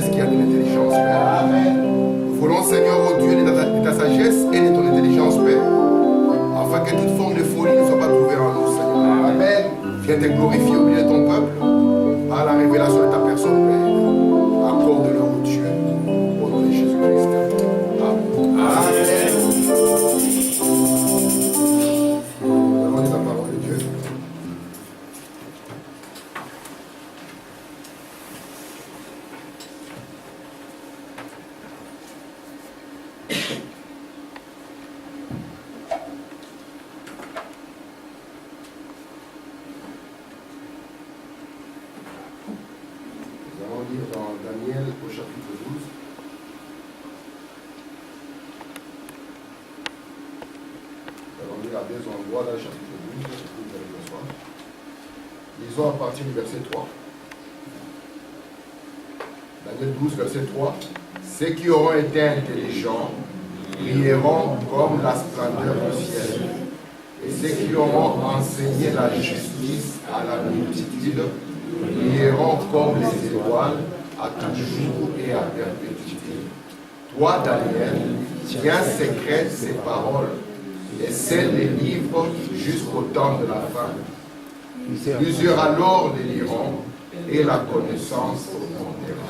sagesse qui a de l'intelligence, Père. Nous voulons, Seigneur, oh Dieu, de ta sagesse et de ton intelligence, Père, afin que toute forme de folie ne soit pas trouvée en nous, Seigneur. Amen. Viens te glorifier au milieu de ton peuple, par la révélation de ta personne, Père. Accorde-le, oh Dieu, au nom de Jésus-Christ. Amen. Amen. Nous avons dit la parole de Dieu. Lisons à partir du verset 3. Daniel 12, verset 3. Ceux qui auront été intelligents brilleront comme la splendeur du ciel. Et ceux qui auront enseigné la justice à la multitude brilleront comme les étoiles à toujours et à perpétuité. Toi, Daniel, tiens secrète ces paroles et scelle les livres jusqu'au temps de la fin. Plusieurs alors les liront et la connaissance augmentera.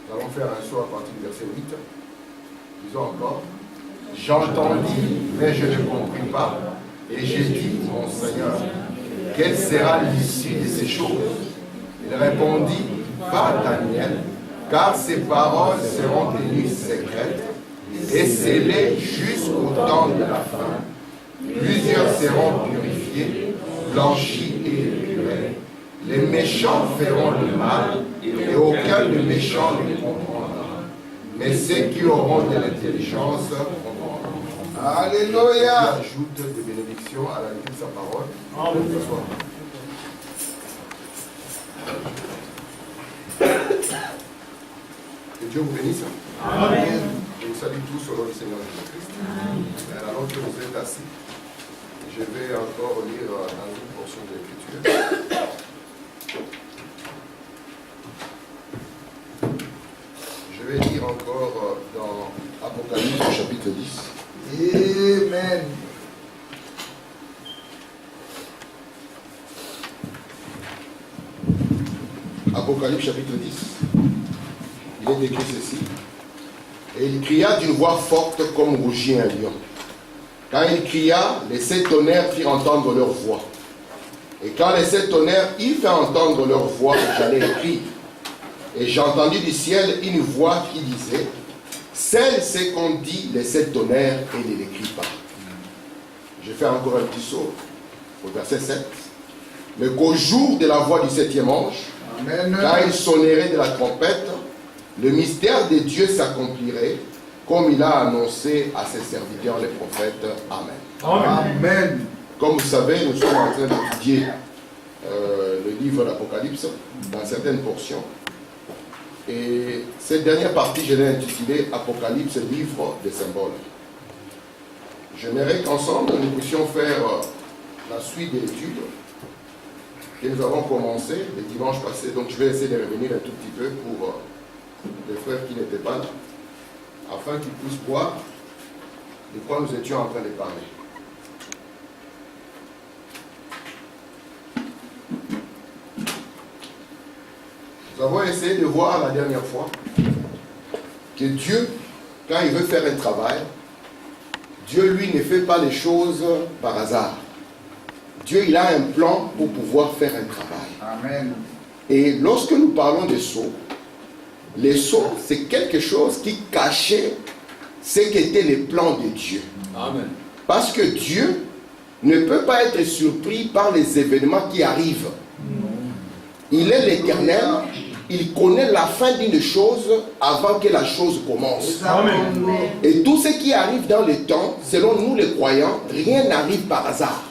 Nous allons faire un saut à partir du verset 8. Disons encore. J'entendis, mais je ne compris pas. Et j'ai dit, mon Seigneur, quelle sera l'issue de ces choses? Il répondit, va Daniel, car ces paroles seront tenues secrètes et scellées jusqu'au temps de la fin. Plusieurs seront purifiés, blanchis et épurés. Les méchants feront le mal et aucun de méchant ne comprendra. Mais ceux qui auront de l'intelligence comprendront. Alléluia. Il ajoute des bénédictions à la lecture de sa parole. Amen. Que Dieu vous bénisse. Amen. Je vous salue tous au nom du Seigneur Jésus-Christ. Alors que vous êtes assis, je vais encore lire dans une portion de l'Écriture. Je vais lire encore dans Apocalypse chapitre 10. Amen. Apocalypse chapitre 10. Il est écrit ceci. Et il cria d'une voix forte comme rugit un lion. Quand il cria, les 7 tonnerres firent entendre leur voix. Et quand les 7 tonnerres y firent entendre leur voix, j'allais écrire. Et j'entendis du ciel une voix qui disait, celle c'est qu'on dit les 7 tonnerres et ne l'écrit pas. Je fais encore un petit saut au verset 7. Mais qu'au jour de la voix du 7e ange, amen, quand il sonnerait de la trompette, le mystère de Dieu s'accomplirait comme il a annoncé à ses serviteurs les prophètes. Amen. Amen. Amen. Comme vous savez, nous sommes en train d'étudier le livre d'Apocalypse dans certaines portions. Et cette dernière partie, je l'ai intitulée Apocalypse, livre des symboles. J'aimerais qu'ensemble, nous puissions faire la suite de l'étude que nous avons commencé le dimanche passé. Donc je vais essayer de revenir un tout petit peu pour les frères qui n'étaient pas là, afin qu'ils puissent voir de quoi nous étions en train de parler. Nous avons essayé de voir la dernière fois que Dieu, quand il veut faire un travail, Dieu, lui, ne fait pas les choses par hasard. Dieu, il a un plan pour pouvoir faire un travail. Amen. Et lorsque nous parlons de sceaux, les sceaux, c'est quelque chose qui cachait ce qu'étaient les plans de Dieu. Amen. Parce que Dieu ne peut pas être surpris par les événements qui arrivent. Il est l'Éternel, il connaît la fin d'une chose avant que la chose commence. Amen. Et tout ce qui arrive dans le temps, selon nous les croyants, rien n'arrive par hasard.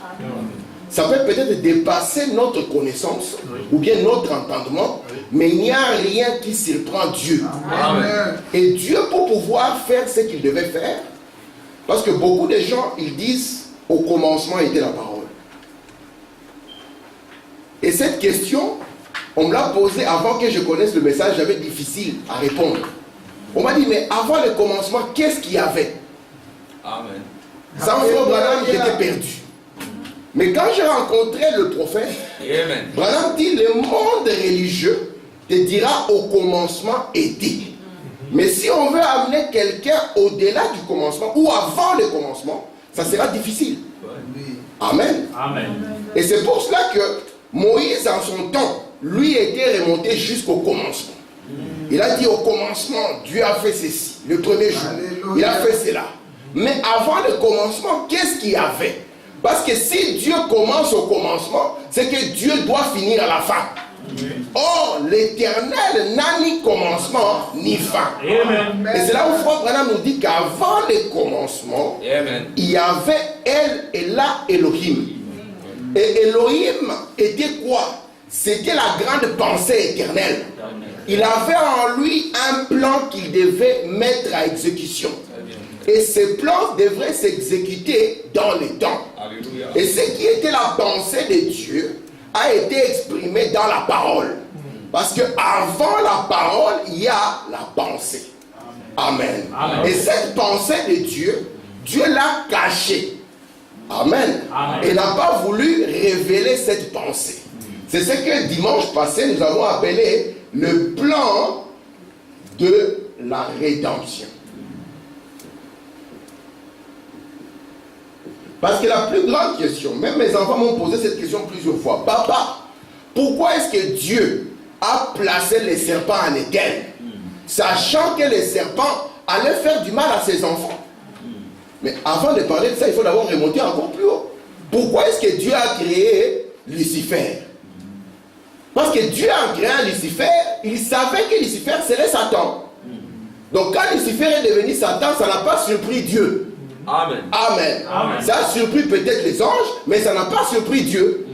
Ça peut peut-être dépasser notre connaissance ou bien notre entendement, mais il n'y a rien qui surprend Dieu. Amen. Et Dieu, pour pouvoir faire ce qu'il devait faire, parce que beaucoup de gens, ils disent, au commencement était la parole. Et cette question, On me l'a posé avant que je connaisse le message, j'avais difficile à répondre. On m'a dit, mais avant le commencement, qu'est-ce qu'il y avait? Amen. Sans frère Branham, j'étais perdu. Mais quand j'ai rencontré le prophète, Amen. Branham dit, le monde religieux te dira au commencement était. Mais si on veut amener quelqu'un au-delà du commencement ou avant le commencement, ça sera difficile. Amen. Amen. Et c'est pour cela que Moïse, en son temps, lui était remonté jusqu'au commencement. Il a dit au commencement, Dieu a fait ceci, le premier jour. Il a fait cela. Mais avant le commencement, qu'est-ce qu'il y avait? Parce que si Dieu commence au commencement, c'est que Dieu doit finir à la fin. Or, l'Éternel n'a ni commencement ni fin. Amen. Et c'est là où Frère Branham nous dit qu'avant le commencement, Amen. il y avait El et la Elohim. Et Elohim était quoi? C'était la grande pensée éternelle. Il avait en lui un plan qu'il devait mettre à exécution. Et ce plan devrait s'exécuter dans le temps. Alléluia. Et ce qui était la pensée de Dieu a été exprimé dans la parole. Parce que avant la parole, il y a la pensée. Amen. Amen. Et cette pensée de Dieu, Dieu l'a cachée. Amen. Amen. Et n'a pas voulu révéler cette pensée. C'est ce que dimanche passé, nous avons appelé le plan de la rédemption. Parce que la plus grande question, même mes enfants m'ont posé cette question plusieurs fois. Papa, pourquoi est-ce que Dieu a placé les serpents en Éden, sachant que les serpents allaient faire du mal à ses enfants? Mais avant de parler de ça, il faut d'abord remonter encore plus haut. Pourquoi est-ce que Dieu a créé Lucifer? Parce que Dieu a créé Lucifer, il savait que Lucifer serait Satan. Donc quand Lucifer est devenu Satan, ça n'a pas surpris Dieu. Amen. Amen. Amen. Ça a surpris peut-être les anges, mais ça n'a pas surpris Dieu.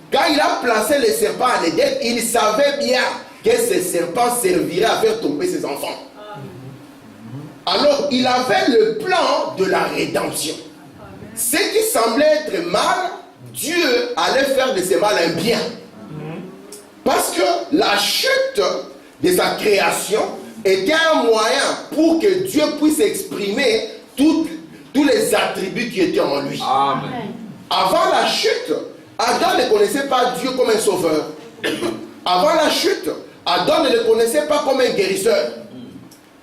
Quand il a placé les serpents en Éden, il savait bien que ces serpents serviraient à faire tomber ses enfants. Alors, il avait le plan de la rédemption. Ce qui semblait être mal, Dieu allait faire de ce mal un bien. Parce que la chute de sa création était un moyen pour que Dieu puisse exprimer tous les attributs qui étaient en lui. Amen. Avant la chute, Adam ne connaissait pas Dieu comme un sauveur. Avant la chute, Adam ne le connaissait pas comme un guérisseur.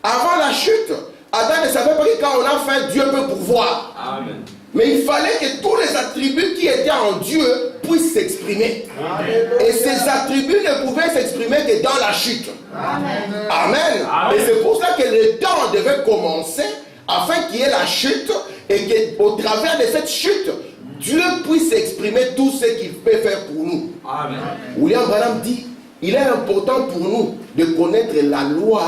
Avant la chute, Adam ne savait pas que quand on a faim, Dieu peut pourvoir. Amen. Mais il fallait que tous les attributs qui étaient en Dieu puissent s'exprimer. Et ces attributs ne pouvaient s'exprimer que dans la chute. Amen. Amen. Et c'est pour ça que le temps devait commencer afin qu'il y ait la chute et qu'au travers de cette chute, Dieu puisse exprimer tout ce qu'il peut faire pour nous. Amen. William Branham dit, il est important pour nous de connaître la loi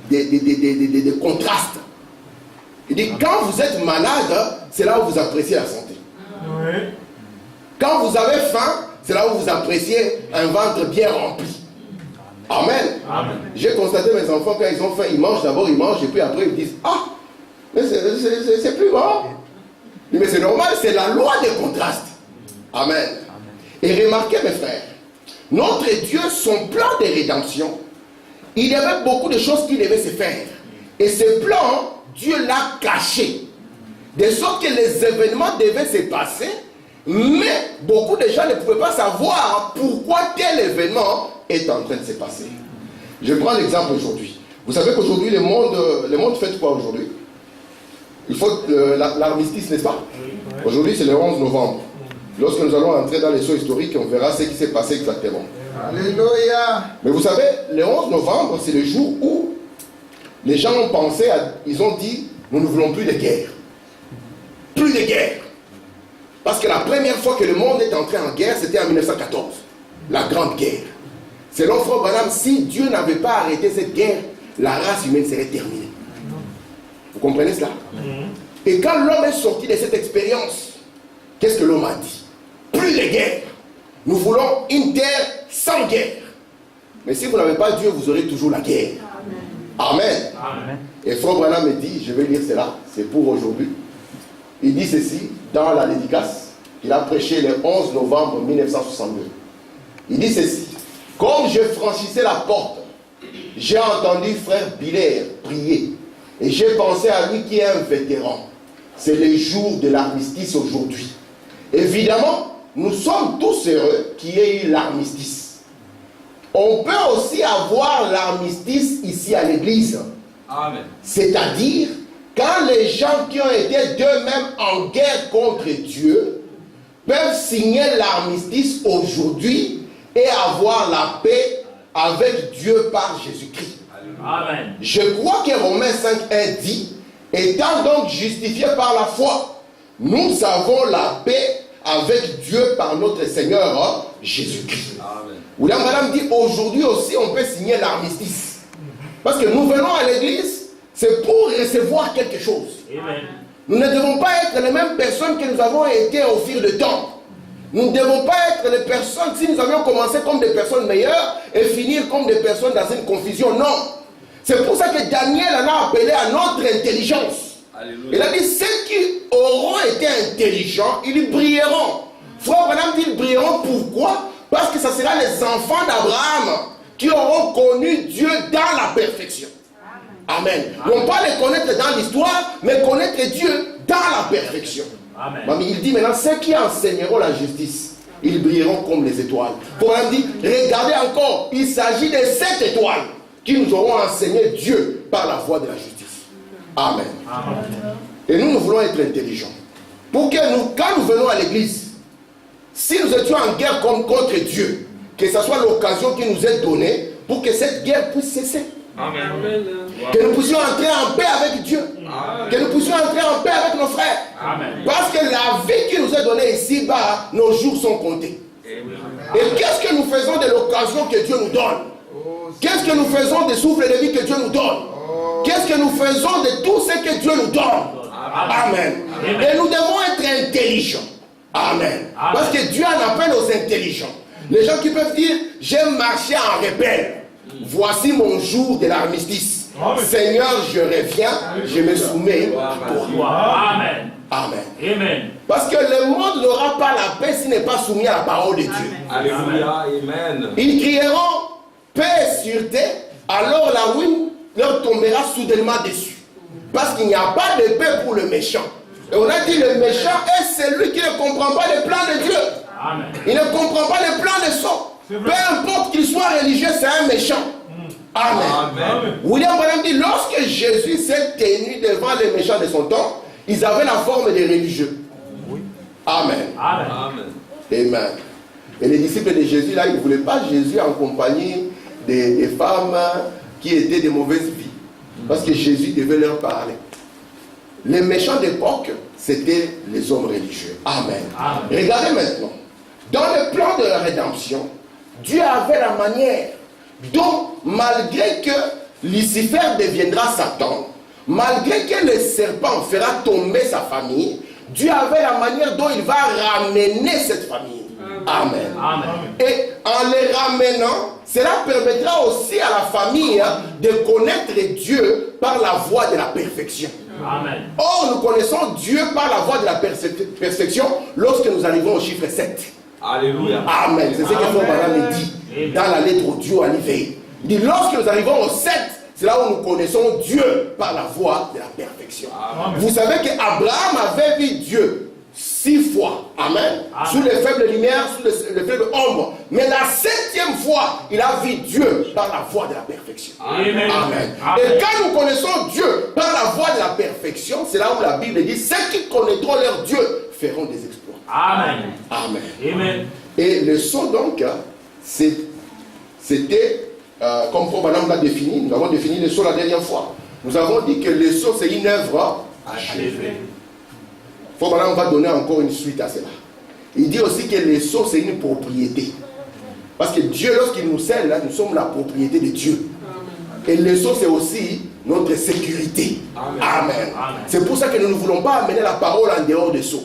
des contrastes. Il dit, quand vous êtes malade, c'est là où vous appréciez la santé. Oui. Quand vous avez faim, c'est là où vous appréciez un ventre bien rempli. Amen. Amen. J'ai constaté mes enfants, quand ils ont faim, ils mangent d'abord, ils mangent, et puis après ils disent, ah, mais c'est plus bon. Mais c'est normal, c'est la loi des contrastes. Amen. Et remarquez mes frères, notre Dieu, son plan de rédemption, il y avait beaucoup de choses qui devaient se faire. Et ce plan, Dieu l'a caché. De sorte que les événements devaient se passer, mais beaucoup de gens ne pouvaient pas savoir pourquoi tel événement est en train de se passer. Je prends l'exemple aujourd'hui. Vous savez qu'aujourd'hui, le monde fait quoi aujourd'hui? Il faut l'armistice, n'est-ce pas? Aujourd'hui, c'est le 11 novembre. Lorsque nous allons entrer dans les sauts historiques, on verra ce qui s'est passé exactement. Alléluia. Mais vous savez, le 11 novembre, c'est le jour où les gens ont pensé, ils ont dit, nous ne voulons plus de guerre. Plus de guerre. Parce que la première fois que le monde est entré en guerre, c'était en 1914. La Grande Guerre. Selon Frère Branham, si Dieu n'avait pas arrêté cette guerre, la race humaine serait terminée. Vous comprenez cela? Et quand l'homme est sorti de cette expérience, qu'est-ce que l'homme a dit? Plus de guerre. Nous voulons une terre sans guerre. Mais si vous n'avez pas Dieu, vous aurez toujours la guerre. Amen. Amen. Et Frère Branham me dit, je vais lire cela, c'est pour aujourd'hui. Il dit ceci dans la dédicace qu'il a prêché le 11 novembre 1962. Il dit ceci: Comme je franchissais la porte, j'ai entendu frère Biller prier. Et j'ai pensé à lui qui est un vétéran. C'est le jour de l'armistice aujourd'hui. Évidemment, nous sommes tous heureux qu'il y ait eu l'armistice. On peut aussi avoir l'armistice ici à l'église. Amen. C'est-à-dire, quand les gens qui ont été d'eux-mêmes en guerre contre Dieu peuvent signer l'armistice aujourd'hui et avoir la paix avec Dieu par Jésus-Christ. Amen. Je crois que Romains 5.1 dit, étant donc justifiés par la foi, nous avons la paix avec Dieu par notre Seigneur Jésus-Christ. Amen. William Madame dit, aujourd'hui aussi on peut signer l'armistice. Parce que nous venons à l'église, c'est pour recevoir quelque chose. Amen. Nous ne devons pas être les mêmes personnes que nous avons été au fil du temps. Nous ne devons pas être les personnes, si nous avions commencé comme des personnes meilleures et finir comme des personnes dans une confusion. Non. C'est pour ça que Daniel en a appelé à notre intelligence. Alléluia. Il a dit, ceux qui auront été intelligents, ils brilleront. Frère Branham dit, ils brilleront pourquoi? Parce que ce sera les enfants d'Abraham qui auront connu Dieu dans la perfection. Amen. Non pas les connaître dans l'histoire, mais connaître Dieu dans la perfection. Amen. Mamie, il dit maintenant, ceux qui enseigneront la justice, ils brilleront comme les étoiles. Pour elle dit, regardez encore, il s'agit de 7 étoiles qui nous auront enseigné Dieu par la voie de la justice. Amen. Amen. Et nous voulons être intelligents. Pour que nous, quand nous venons à l'église, si nous étions en guerre contre Dieu, que ce soit l'occasion qui nous est donnée pour que cette guerre puisse cesser. Amen. Que nous puissions entrer en paix avec Dieu. Amen. Que nous puissions entrer en paix avec nos frères. Amen. Parce que la vie qui nous est donnée ici-bas, nos jours sont comptés. Et qu'est-ce que nous faisons de l'occasion que Dieu nous donne? Qu'est-ce que nous faisons des souffles de vie que Dieu nous donne? Qu'est-ce que nous faisons de tout ce que Dieu nous donne? Amen. Et nous devons être intelligents. Amen. Parce que Dieu en appelle aux intelligents. Les gens qui peuvent dire, j'ai marché en rebelle. Voici mon jour de l'armistice. Seigneur, je reviens, je me soumets à toi. Amen. Amen. Amen. Parce que le monde n'aura pas la paix s'il n'est pas soumis à la parole de Dieu. Alléluia. Amen. Ils crieront paix et sûreté, alors la ruine leur tombera soudainement dessus. Parce qu'il n'y a pas de paix pour le méchant. Et on a dit le méchant est celui qui ne comprend pas les plans de Dieu. Amen. Il ne comprend pas les plans de son. Peu importe qu'il soit religieux, c'est un méchant. Amen. Amen. William Branham dit, lorsque Jésus s'est tenu devant les méchants de son temps, ils avaient la forme des religieux. Amen. Amen. Amen. Et les disciples de Jésus, là, ils ne voulaient pas Jésus en compagnie des femmes qui étaient de mauvaise vie. Parce que Jésus devait leur parler. Les méchants d'époque, c'était les hommes religieux. Amen. Amen. Regardez maintenant. Dans le plan de la rédemption, Dieu avait la manière dont, malgré que Lucifer deviendra Satan, malgré que le serpent fera tomber sa famille, Dieu avait la manière dont il va ramener cette famille. Amen. Amen. Et en les ramenant, cela permettra aussi à la famille de connaître Dieu par la voie de la perfection. Amen. Or, nous connaissons Dieu par la voie de la perfection lorsque nous arrivons au chiffre 7. Alléluia. Amen. C'est ce que Frère Branham dit dans la lettre au Dieu Olivier. Il dit, lorsque nous arrivons au 7, c'est là où nous connaissons Dieu par la voie de la perfection. Amen. Vous savez qu'Abraham avait vu Dieu 6 fois. Amen. Amen. Sous les faibles lumières, sous les faibles ombres. Mais la 7e fois, il a vu Dieu par la voie de la perfection. Amen. Amen. Amen. Et quand nous connaissons Dieu par la voie de la perfection, c'est là où la Bible dit, ceux qui connaîtront leur Dieu feront des exploits. Amen. Amen. Amen. Et le sceau donc, c'était, comme Frère Branham l'a défini, nous avons défini le sceau la dernière fois. Nous avons dit que le sceau c'est une œuvre achevée. Frère Branham va donner encore une suite à cela. Il dit aussi que le sceau c'est une propriété. Parce que Dieu, lorsqu'il nous scelle, là, nous sommes la propriété de Dieu. Et le sceau c'est aussi notre sécurité. Amen. Amen. Amen. C'est pour ça que nous ne voulons pas amener la parole en dehors des sceaux.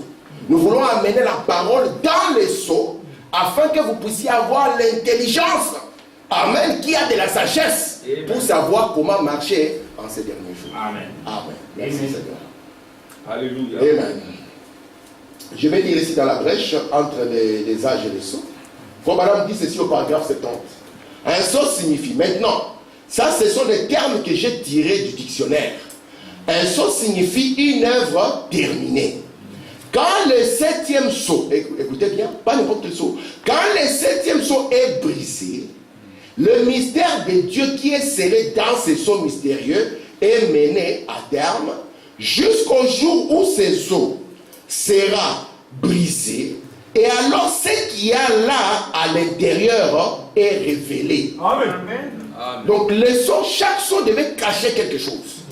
Nous voulons amener la parole dans les sceaux afin que vous puissiez avoir l'intelligence, amen, qui a de la sagesse pour savoir comment marcher en ces derniers jours. Amen. Amen. Merci Amen. Seigneur. Alléluia. Amen. Je vais dire ici dans la brèche entre les âges et les sceaux. Frère Madame dit ceci au paragraphe 70. Un sceau signifie, maintenant, ça ce sont des termes que j'ai tirés du dictionnaire. Un sceau signifie une œuvre terminée. Quand le 7e sceau, écoutez bien, pas n'importe quel sceau, quand le 7e sceau est brisé, le mystère de Dieu qui est scellé dans ce sceau mystérieux est mené à terme jusqu'au jour où ce sceau sera brisé. Et alors ce qu'il y a là à l'intérieur est révélé. Amen. Donc le sceau, chaque sceau devait cacher quelque chose.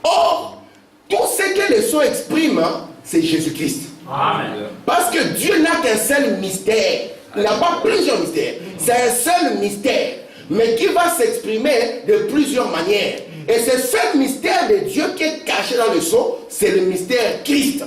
Or, tout ce que le sceau exprime, c'est Jésus-Christ. Amen. Parce que Dieu n'a qu'un seul mystère. Il n'a pas plusieurs mystères. C'est un seul mystère, mais qui va s'exprimer de plusieurs manières. Et ce seul mystère de Dieu qui est caché dans le sceau, c'est le mystère Christ.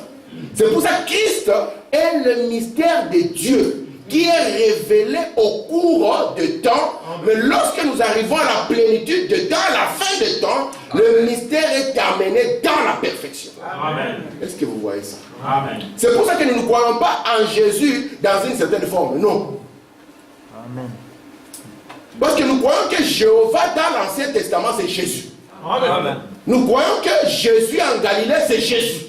C'est pour ça que Christ est le mystère de Dieu qui est révélé au cours de temps. Mais lorsque nous arrivons à la plénitude de temps, à la fin de temps, le mystère est amené dans la perfection. Amen. Est-ce que vous voyez ça? Amen. C'est pour ça que nous ne croyons pas en Jésus dans une certaine forme. Non. Amen. Parce que nous croyons que Jéhovah dans l'Ancien Testament, c'est Jésus. Amen. Nous croyons que Jésus en Galilée, c'est Jésus.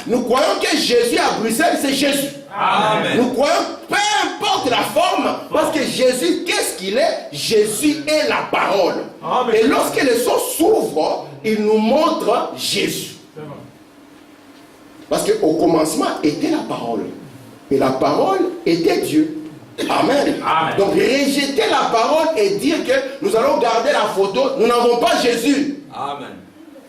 Nous croyons que Jésus à Bruxelles, c'est Jésus. Amen. Nous croyons, peu importe la forme, parce que Jésus, qu'est-ce qu'il est? Jésus est la parole. Amen. Et lorsque le sceau s'ouvre, il nous montre Jésus. Parce qu'au commencement était la parole. Et la parole était Dieu. Amen. Amen. Donc rejeter la parole et dire que nous allons garder la photo, nous n'avons pas Jésus. Amen.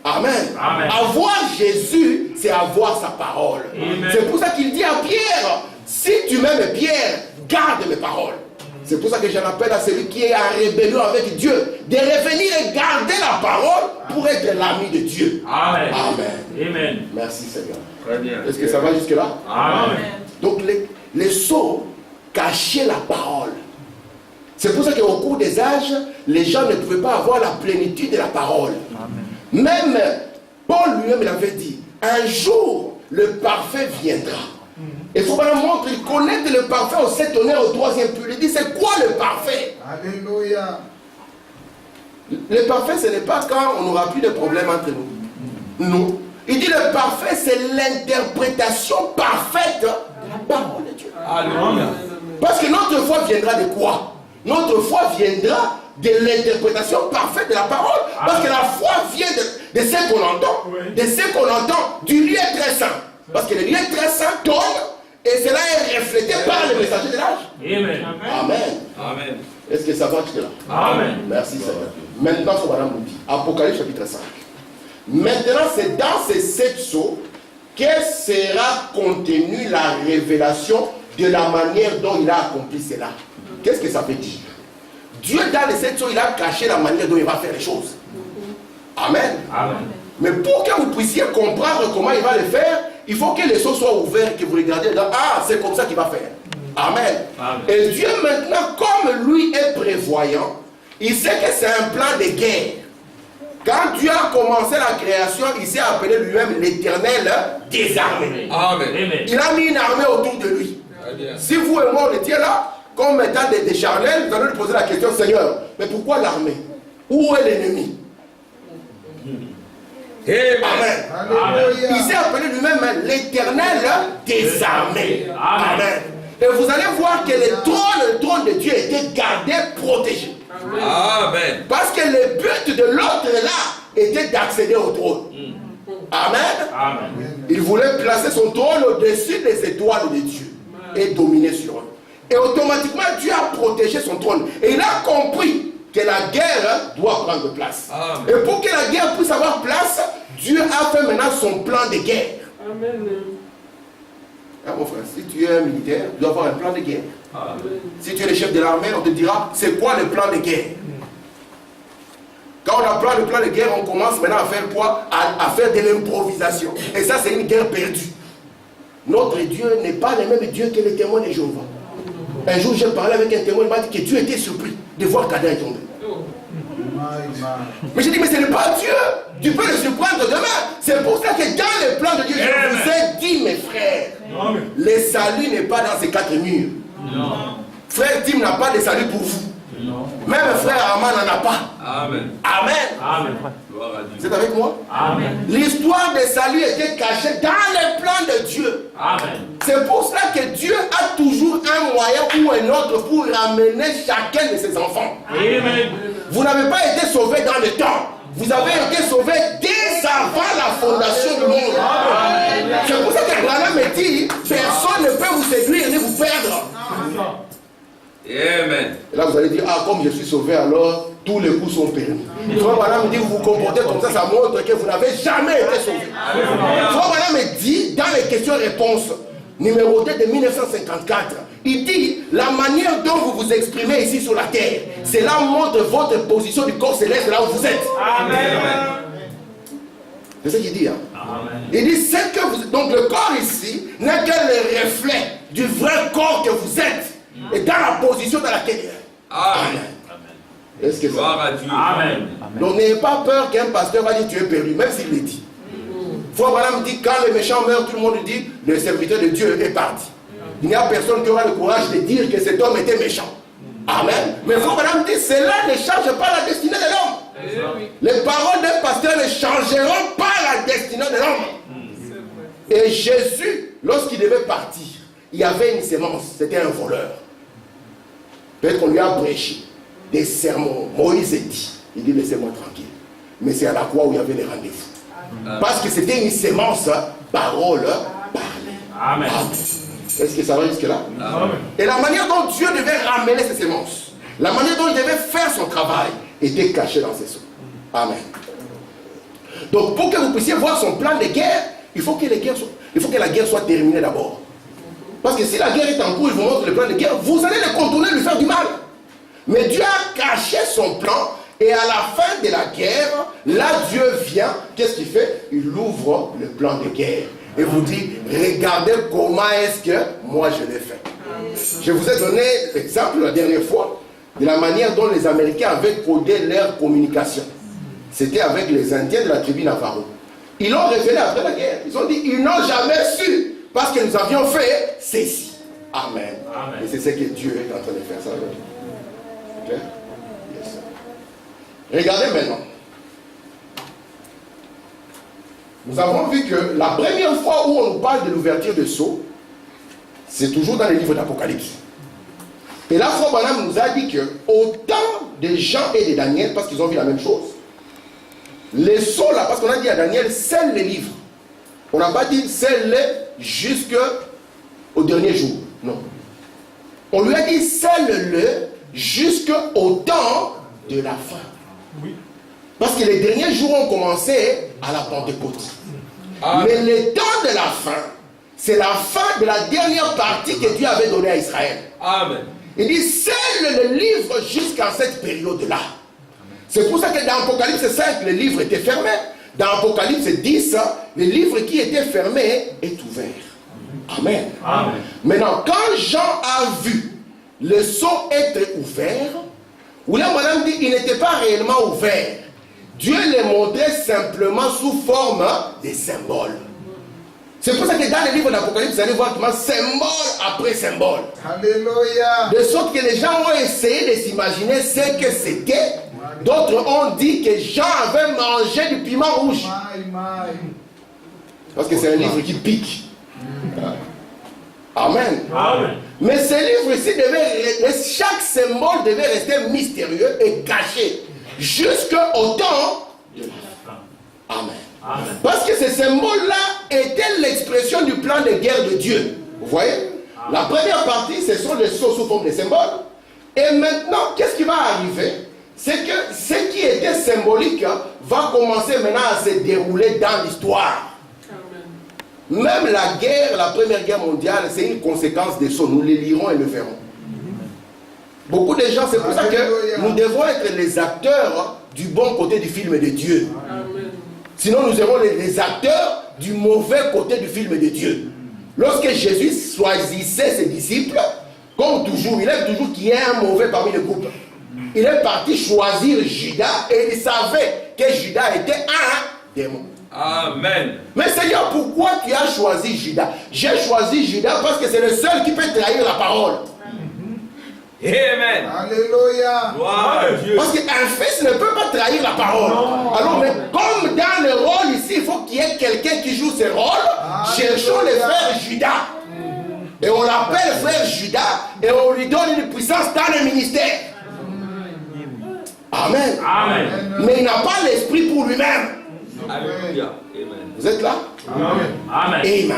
Amen. Amen. Avoir Jésus, c'est avoir sa parole. Amen. C'est pour ça qu'il dit à Pierre, si tu m'aimes Pierre, garde mes paroles. C'est pour ça que j'en appelle à celui qui est en rébellion avec Dieu, de revenir et garder la parole pour être l'ami de Dieu. Amen. Amen. Amen. Merci Seigneur. Très bien. Est-ce que ça va jusque là? Amen. Donc les sceaux cachaient la parole. C'est pour ça qu'au cours des âges, les gens ne pouvaient pas avoir la plénitude de la parole. Même Paul lui-même l'avait dit, un jour le parfait viendra. Il faut vraiment montrer, il connaît le parfait au 7 honneur, au 3e puits. Il dit, c'est quoi le parfait? Alléluia. Le parfait, ce n'est pas quand on n'aura plus de problèmes entre nous. Non. Il dit, le parfait, c'est l'interprétation parfaite de la parole de Dieu. Alléluia. Parce que notre foi viendra de quoi? Notre foi viendra de l'interprétation parfaite de la parole. Parce que la foi vient de ce qu'on entend. De ce qu'on entend du lieu très saint. Parce que le lieu très saint donne et cela est reflété par le messager de l'âge. Amen. Amen. Amen. Est-ce que ça va jusque là? Amen. Merci Seigneur. Maintenant, ce que Madame nous dit. Apocalypse chapitre 5. Maintenant, c'est dans ces 7 sceaux que sera contenue la révélation de la manière dont il a accompli cela. Qu'est-ce que ça veut dire? Dieu, dans les 7 sceaux, il a caché la manière dont il va faire les choses. Amen. Amen. Mais pour que vous puissiez comprendre comment il va le faire, il faut que les sceaux soient ouverts, que vous regardez dans, ah, c'est comme ça qu'il va faire. Amen. Amen. Et Dieu maintenant, comme lui est prévoyant, il sait que c'est un plan de guerre. Quand Dieu a commencé la création, il s'est appelé lui-même l'Éternel des armées. Amen. Amen. Il a mis une armée autour de lui. Si vous et moi on était là, comme étant des charnels, vous allez lui poser la question, Seigneur, mais pourquoi l'armée? Où est l'ennemi? Amen. Alléluia. Il s'est appelé lui-même l'Éternel des armées. Amen. Amen. Et vous allez voir que le trône de Dieu était gardé, protégé. Amen. Parce que le but de l'autre là était d'accéder au trône. Amen. Amen. Il voulait placer son trône au-dessus des étoiles de Dieu et dominer sur eux. Et automatiquement, Dieu a protégé son trône. Et il a compris que la guerre doit prendre place. Amen. Et pour que la guerre puisse avoir place, Dieu a fait maintenant son plan de guerre. Amen. Ah, mon frère, si tu es un militaire, tu dois avoir un plan de guerre. Amen. Si tu es le chef de l'armée, on te dira, c'est quoi le plan de guerre? Quand on apprend le plan de guerre, on commence maintenant à faire quoi? À faire de l'improvisation. Et ça, c'est une guerre perdue. Notre Dieu n'est pas le même Dieu que les témoins de Jéhovah. Un jour, j'ai parlé avec un témoin, il m'a dit que Dieu était surpris de voir Kadin tomber. Mais j'ai dit, mais ce n'est pas Dieu. Tu peux le surprendre demain. C'est pour ça que dans le plan de Dieu, je vous ai dit, mes frères, le salut n'est pas dans ces 4 murs. Non. Frère Tim n'a pas de salut pour vous. Même frère Armand n'en a pas. Amen. Amen. Amen. Gloire à Dieu. Vous êtes avec moi? Amen. L'histoire de salut était cachée dans les plans de Dieu. Amen. C'est pour cela que Dieu a toujours un moyen ou un autre pour ramener chacun de ses enfants. Amen. Vous n'avez pas été sauvé dans le temps. Vous avez été sauvé dès avant la fondation du monde. C'est pour ça que Branham me dit, personne ne peut vous séduire ni vous perdre. Amen. Et là, vous allez dire, ah, comme je suis sauvé, alors tous les coups sont permis. Frère Branham me dit, vous vous comportez comme ça montre que vous n'avez jamais été sauvé. Frère Branham me dit, dans les questions-réponses, numéro 2 de 1954, il dit, la manière dont vous vous exprimez ici sur la terre, cela montre votre position du corps céleste là où vous êtes. Amen. C'est ce qu'il dit. Hein? Amen. Il dit, c'est que vous... Donc le corps ici n'est que le reflet du vrai corps que vous êtes. Et dans la position dans laquelle il est. Amen. Est-ce que Gloire ça... à Dieu. Amen. Donc n'ayez pas peur qu'un pasteur va dire tu es perdu, même s'il le dit. Frère Branham dit, quand le méchant meurt, tout le monde dit, le serviteur de Dieu est parti. Il n'y a personne qui aura le courage de dire que cet homme était méchant. Amen. Mais Frère Branham dit, cela ne change pas la destinée de l'homme. Les paroles d'un pasteur ne changeront pas la destinée de l'homme. Et Jésus, lorsqu'il devait partir, il y avait une sémence, c'était un voleur. Peut-être qu'on lui a prêché des sermons. Moïse dit, il dit laissez-moi tranquille. Mais c'est à la croix où il y avait les rendez-vous. Parce que c'était une sémence, parole, parler. Amen. Est-ce que ça va jusque-là? Amen. Et la manière dont Dieu devait ramener ces sémences, la manière dont il devait faire son travail, était cachée dans ses sceaux. Amen. Donc pour que vous puissiez voir son plan de guerre, il faut que la guerre soit terminée d'abord. Parce que si la guerre est en cours, il vous montre le plan de guerre, vous allez le contourner, lui faire du mal. Mais Dieu a caché son plan, et à la fin de la guerre, là Dieu vient, qu'est-ce qu'il fait? Il ouvre le plan de guerre et vous dit, regardez comment est-ce que moi je l'ai fait. Je vous ai donné l'exemple la dernière fois de la manière dont les Américains avaient codé leur communication. C'était avec les Indiens de la tribu Navajo. Ils l'ont révélé après la guerre. Ils ont dit, ils n'ont jamais su, parce que nous avions fait ceci. Amen. Amen. Et c'est ce que Dieu est en train de faire. Ça, ok? Yes. Regardez maintenant. Nous avons vu que la première fois où on nous parle de l'ouverture de sceaux, c'est toujours dans les livres d'Apocalypse. Et là, Frère Branham nous a dit que au temps de Jean et de Daniel, parce qu'ils ont vu la même chose, les sceaux là, parce qu'on a dit à Daniel, scelle les livres. On n'a pas dit scelle-les jusqu'au dernier jour. Non. On lui a dit scelle-le jusqu'au temps de la fin. Oui. Parce que les derniers jours ont commencé à la Pentecôte. Mais le temps de la fin, c'est la fin de la dernière partie que Dieu avait donnée à Israël. Amen. Il dit, scelle le livre jusqu'à cette période-là. C'est pour ça que dans Apocalypse 5, le livre était fermé. Dans Apocalypse 10, le livre qui était fermé est ouvert. Amen. Amen. Maintenant, quand Jean a vu le sceau être ouvert, William Branham dit qu'il n'était pas réellement ouvert. Dieu les montrait simplement sous forme de symboles. C'est pour ça que dans le livre d'Apocalypse, vous allez voir comment symbole après symbole. Alléluia. De sorte que les gens ont essayé de s'imaginer ce que c'était. D'autres ont dit que Jean avait mangé du piment rouge. Parce que c'est un livre qui pique. Amen. Amen. Mais ce livre ici, chaque symbole devait rester mystérieux et caché jusqu'au temps de la fin. Amen. Amen. Parce que ces symboles-là étaient l'expression du plan de guerre de Dieu. Vous voyez? La première partie, ce sont les sceaux sous forme de symboles. Et maintenant, qu'est-ce qui va arriver? C'est que ce qui était symbolique va commencer maintenant à se dérouler dans l'histoire. Même la guerre, la première guerre mondiale, c'est une conséquence des sceaux. Nous les lirons et le verrons. Beaucoup de gens, c'est pour ça que nous devons être les acteurs du bon côté du film de Dieu. Sinon, nous serons les acteurs du mauvais côté du film de Dieu. Lorsque Jésus choisissait ses disciples, comme toujours, il aime toujours qu'il y ait un mauvais parmi le groupe. Il est parti choisir Judas et il savait que Judas était un démon. Amen. Mais Seigneur, pourquoi tu as choisi Judas? J'ai choisi Judas parce que c'est le seul qui peut trahir la parole. Amen. Alléluia. Gloire à Dieu. Parce qu'un fils ne peut pas trahir la parole. Alors, mais comme dans le rôle ici, il faut qu'il y ait quelqu'un qui joue ce rôle, cherchons le frère Judas. Et on l'appelle frère Judas et on lui donne une puissance dans le ministère. Amen. Amen. Mais il n'a pas l'esprit pour lui-même. Alléluia. Amen. Vous êtes là? Amen. Amen.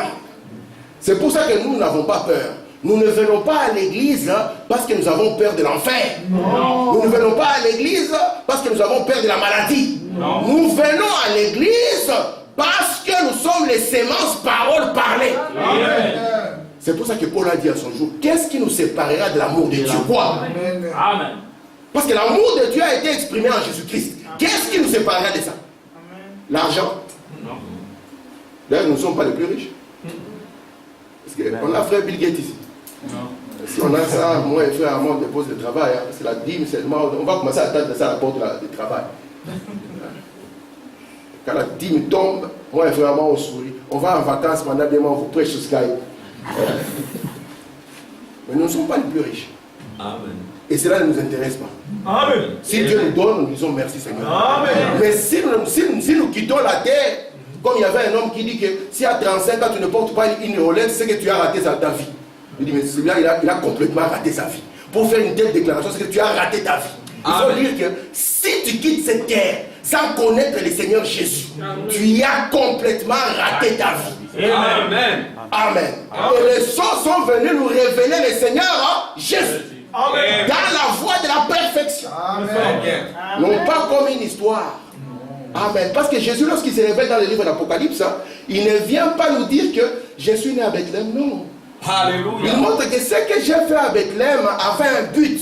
C'est pour ça que nous n'avons pas peur. Nous ne venons pas à l'église parce que nous avons peur de l'enfer. Nous ne venons pas à l'église parce que nous avons peur de la maladie. Nous venons à l'église parce que nous sommes les semences paroles parlées. C'est pour ça que Paul a dit à son jour, qu'est-ce qui nous séparera de l'amour de Dieu? Quoi? Amen. Parce que l'amour de Dieu a été exprimé en Jésus-Christ. Qu'est-ce qui nous séparera de ça? L'argent? Non. D'ailleurs, nous ne sommes pas les plus riches. Parce qu'on a frère Bill Gates ici. Non. Si on a ça, moi et frère Armand dépose le travail. Hein, c'est la dîme seulement. On va commencer à attendre ça à la porte du travail. Quand la dîme tombe, moi et frère Armand on sourit. On va en vacances pendant des mois, on vous prêche sur Skype. Mais nous ne sommes pas les plus riches. Amen. Et cela ne nous intéresse pas. Amen. Si Dieu nous donne, nous disons merci Seigneur. Amen. Mais si nous quittons la terre, comme il y avait un homme qui dit que si à 35 ans tu ne portes pas une Rolex, c'est que tu as raté ta vie. Il dit mais celui-là il a complètement raté sa vie. Pour faire une telle déclaration, c'est que tu as raté ta vie. Il faut dire que si tu quittes cette terre sans connaître le Seigneur Jésus, tu as complètement raté ta vie. Amen. Amen. Et les sons sont venus nous révéler le Seigneur Jésus. Amen. Dans la voie de la perfection. Amen. Non pas comme une histoire. Amen. Parce que Jésus, lorsqu'il se révèle dans le livre d'Apocalypse, il ne vient pas nous dire que je suis né à Bethléem. Non. Alléluia. Il montre que ce que j'ai fait à Bethléem avait un but.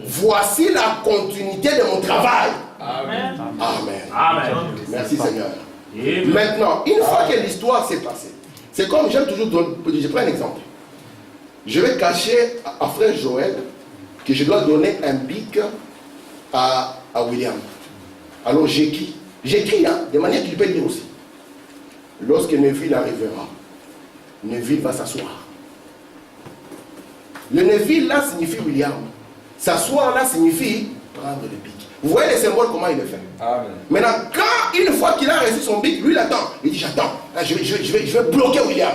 Voici la continuité de mon travail. Amen. Amen. Amen. Merci Seigneur. Amen. Maintenant, une fois que l'histoire s'est passée, c'est comme j'aime toujours donner, je prends un exemple. Je vais cacher à frère Joël que je dois donner un bic à William. Alors j'écris, de manière qu'il peut lire aussi. Lorsque Neville arrivera, Neville va s'asseoir. Le Neville là signifie William. S'asseoir là signifie prendre le bic. Vous voyez les symboles, comment il le fait. Amen. Maintenant, quand une fois qu'il a reçu son bic, lui il attend. Il dit j'attends, je vais bloquer William.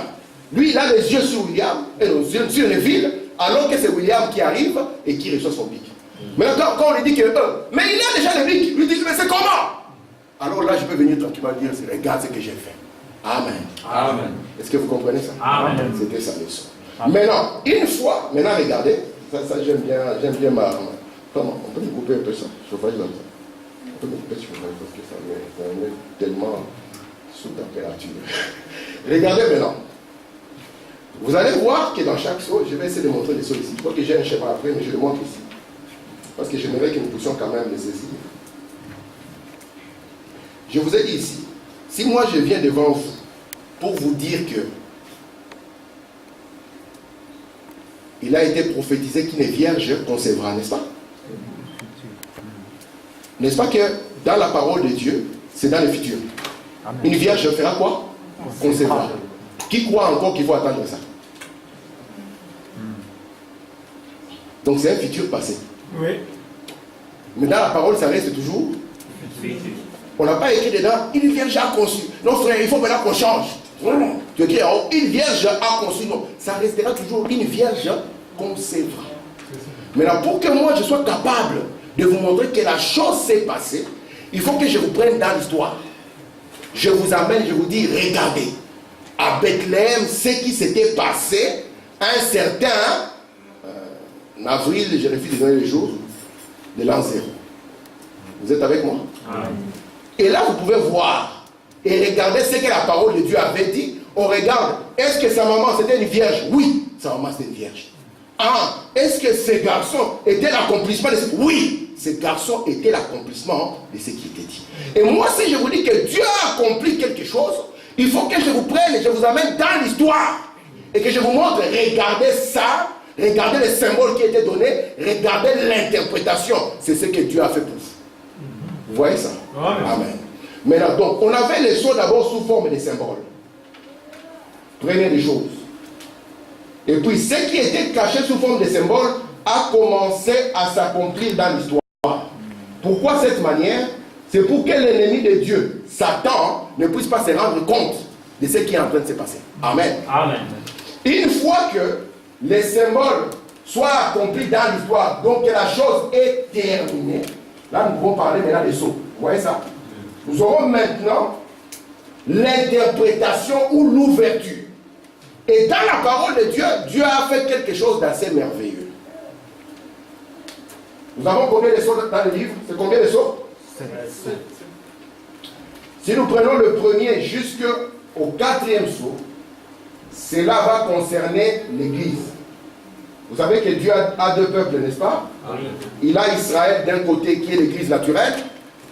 Lui il a les yeux sur William, et les yeux sur Neville, alors que c'est William qui arrive et qui reçoit son bic. Maintenant, quand on lui dit que mais il a déjà le bic, lui dit mais c'est comment? Alors là je peux venir tranquillement dire regarde ce que j'ai fait. Amen. Amen. Est-ce que vous comprenez ça? Amen. C'était sa leçon. Maintenant, une fois, regardez, ça j'aime bien ma. Comment? On peut me couper un peu ça, chauffage comme ça. On peut me couper ce chauffage parce que ça met tellement sous température. Regardez maintenant. Vous allez voir que dans chaque saut, je vais essayer de montrer les sauts ici. Je crois que j'ai un schéma après, mais je le montre ici. Parce que j'aimerais que nous puissions quand même les saisir. Je vous ai dit ici, si moi je viens devant vous pour vous dire que il a été prophétisé qu'une vierge concevra, n'est-ce pas? N'est-ce pas que dans la parole de Dieu, c'est dans le futur. Une vierge fera quoi? Concevra. Qui croit encore qu'il faut attendre ça? Donc c'est un futur passé. Oui. Mais dans la parole, ça reste toujours. On n'a pas écrit dedans, une vierge a conçu. Non frère, il faut maintenant qu'on change. Tu écris en haut, une vierge a conçu. Non, ça restera toujours une vierge concevra. Maintenant, pour que moi je sois capable de vous montrer que la chose s'est passée, il faut que je vous prenne dans l'histoire. Je vous amène, je vous dis, regardez. À Bethléem, ce qui s'était passé, un certain avril, je refuse de donner le jour, de l'an 0. Vous êtes avec moi? Amen. Et là, vous pouvez voir et regarder ce que la parole de Dieu avait dit. On regarde, est-ce que sa maman c'était une vierge? Oui, sa maman c'était une vierge. Ah, est-ce que ce garçon était l'accomplissement de ce... Oui, ce garçon était l'accomplissement de ce qui était dit. Et moi, si je vous dis que Dieu a accompli quelque chose, il faut que je vous prenne et je vous amène dans l'histoire. Et que je vous montre, regardez ça, regardez les symboles qui étaient donnés, regardez l'interprétation. C'est ce que Dieu a fait pour vous. Vous voyez ça? Amen. Amen. Maintenant, donc, on avait les choses d'abord sous forme de symboles. Prenez les choses. Et puis, ce qui était caché sous forme de symboles a commencé à s'accomplir dans l'histoire. Pourquoi cette manière? C'est pour que l'ennemi de Dieu, Satan, ne puisse pas se rendre compte de ce qui est en train de se passer. Amen. Amen. Une fois que les symboles soient accomplis dans l'histoire, donc que la chose est terminée, là nous pouvons parler maintenant des sceaux. Vous voyez ça? Nous aurons maintenant l'interprétation ou l'ouverture. Et dans la parole de Dieu, Dieu a fait quelque chose d'assez merveilleux. Nous avons combien de sceaux dans le livre? C'est combien de sceaux? 7. Si nous prenons le premier jusqu'au 4e sceau, cela va concerner l'Église. Vous savez que Dieu a deux peuples, n'est-ce pas? Oui. Il a Israël d'un côté qui est l'Église naturelle,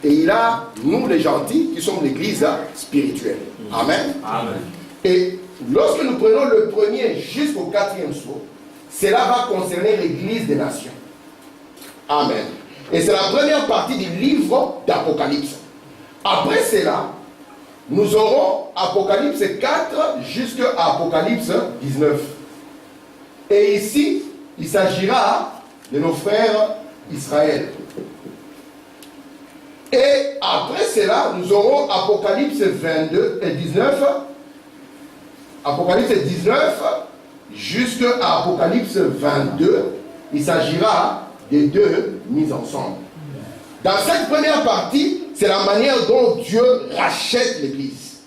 et il a nous les gentils qui sommes l'Église spirituelle. Amen. Amen. Et lorsque nous prenons le premier jusqu'au 4e sceau, cela va concerner l'Église des nations. Amen. Et c'est la première partie du livre d'Apocalypse. Après cela, nous aurons Apocalypse 4 jusqu'à Apocalypse 19. Et ici, il s'agira de nos frères Israël. Et après cela, nous aurons Apocalypse 22 et 19. Apocalypse 19 jusqu'à Apocalypse 22. Il s'agira des deux mises ensemble. Dans cette première partie, c'est la manière dont Dieu rachète l'Église.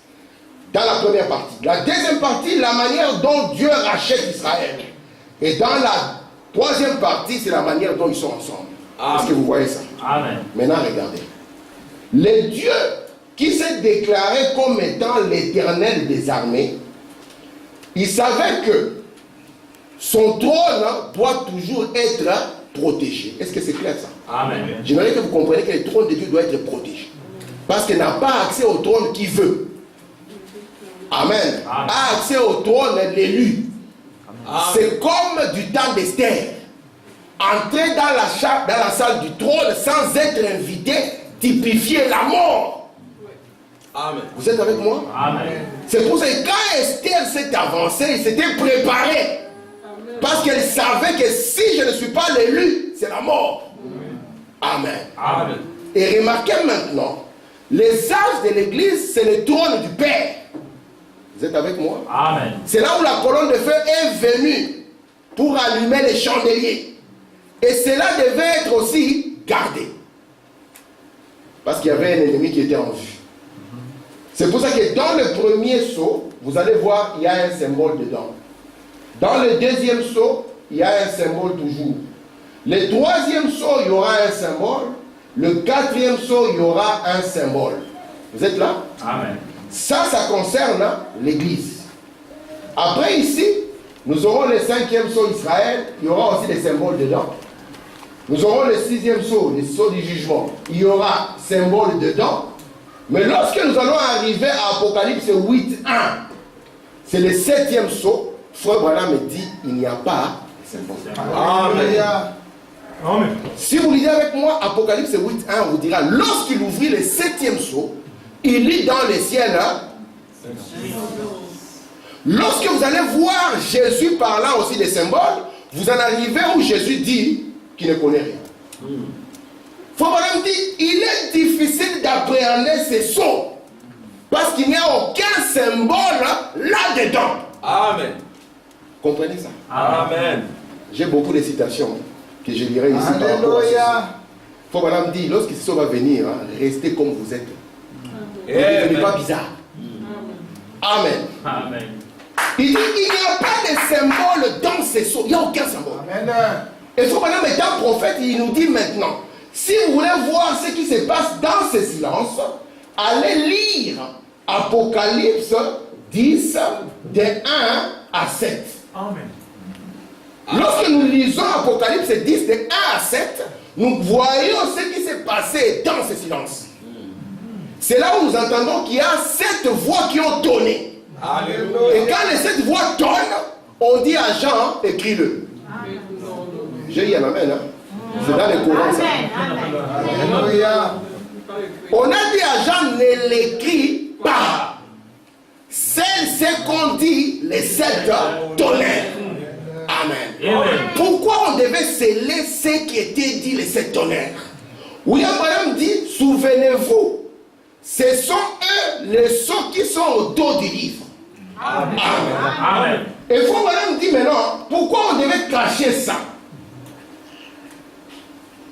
Dans la première partie. La deuxième partie, la manière dont Dieu rachète Israël. Et dans la troisième partie, c'est la manière dont ils sont ensemble. Est-ce que vous voyez ça? Amen. Maintenant, regardez. Le Dieu qui s'est déclaré comme étant l'Éternel des armées, il savait que son trône doit toujours être protégé. Est-ce que c'est clair ça? Amen. J'aimerais que vous compreniez que le trône de Dieu doit être protégé. Parce qu'il n'a pas accès au trône qu'il veut. Amen. Amen. A accès au trône l'élu. C'est comme du temps d'Esther. Entrer dans la salle du trône sans être invité, typifier la mort. Amen. Vous êtes avec moi? Amen. C'est pour ça que quand Esther s'est avancée, il s'était préparé. Parce qu'elle savait que si je ne suis pas l'élu, c'est la mort. Amen. Amen. Et remarquez maintenant, les âges de l'église, c'est le trône du Père. Vous êtes avec moi? Amen. C'est là où la colonne de feu est venue pour allumer les chandeliers. Et cela devait être aussi gardé. Parce qu'il y avait un ennemi qui était en vue. C'est pour ça que dans le premier sceau, vous allez voir, il y a un symbole dedans. Dans le deuxième sceau, il y a un symbole toujours. Le troisième sceau, il y aura un symbole. Le quatrième sceau, il y aura un symbole. Vous êtes là? Amen. Ça concerne l'Église. Après ici, nous aurons le 5e sceau Israël. Il y aura aussi des symboles dedans. Nous aurons le 6e sceau, le sceau du jugement. Il y aura symbole dedans. Mais lorsque nous allons arriver à Apocalypse 8.1, c'est le 7e sceau. Frère Branham me dit, il n'y a pas de symbole. Amen. Amen. Si vous lisez avec moi Apocalypse 8.1, on vous dira, lorsqu'il ouvrit le 7e sceau, il lit dans les ciels. Lorsque vous allez voir Jésus parlant aussi des symboles, vous en arrivez où Jésus dit qu'il ne connaît rien. Frère Branham dit, il est difficile d'appréhender ces sceaux parce qu'il n'y a aucun symbole là-dedans. Amen. Comprenez ça? Amen. J'ai beaucoup de citations que je lirai ici. Alléluia. Frère Branham dit, lorsque ce va venir, restez comme vous êtes. Ne devenez pas bizarre. Amen. Amen. Il dit, il n'y a pas de symbole dans ces sceaux. Il n'y a aucun symbole. Amen. Et Frère Branham étant prophète, il nous dit maintenant, si vous voulez voir ce qui se passe dans ce silence, allez lire Apocalypse 10, de 1 à 7. Amen. Lorsque nous lisons Apocalypse 10, de 1 à 7, nous voyons ce qui s'est passé dans ce silence. C'est là où nous entendons qu'il y a 7 voix qui ont tonné. Alléluia. Et quand les 7 voix tonnent, on dit à Jean, écris-le. J'ai dit un amen. C'est dans les courants ça. Alléluia. On a dit à Jean, ne l'écris pas. C'est ce qu'on dit, les 7 tonnerres. Amen. Pourquoi on devait sceller ce qui était dit, les 7 tonnerres? William Branham dit, souvenez-vous, ce sont eux les sceaux qui sont au dos du livre. Amen. Amen. Et Frère Branham dit maintenant, pourquoi on devait cacher ça?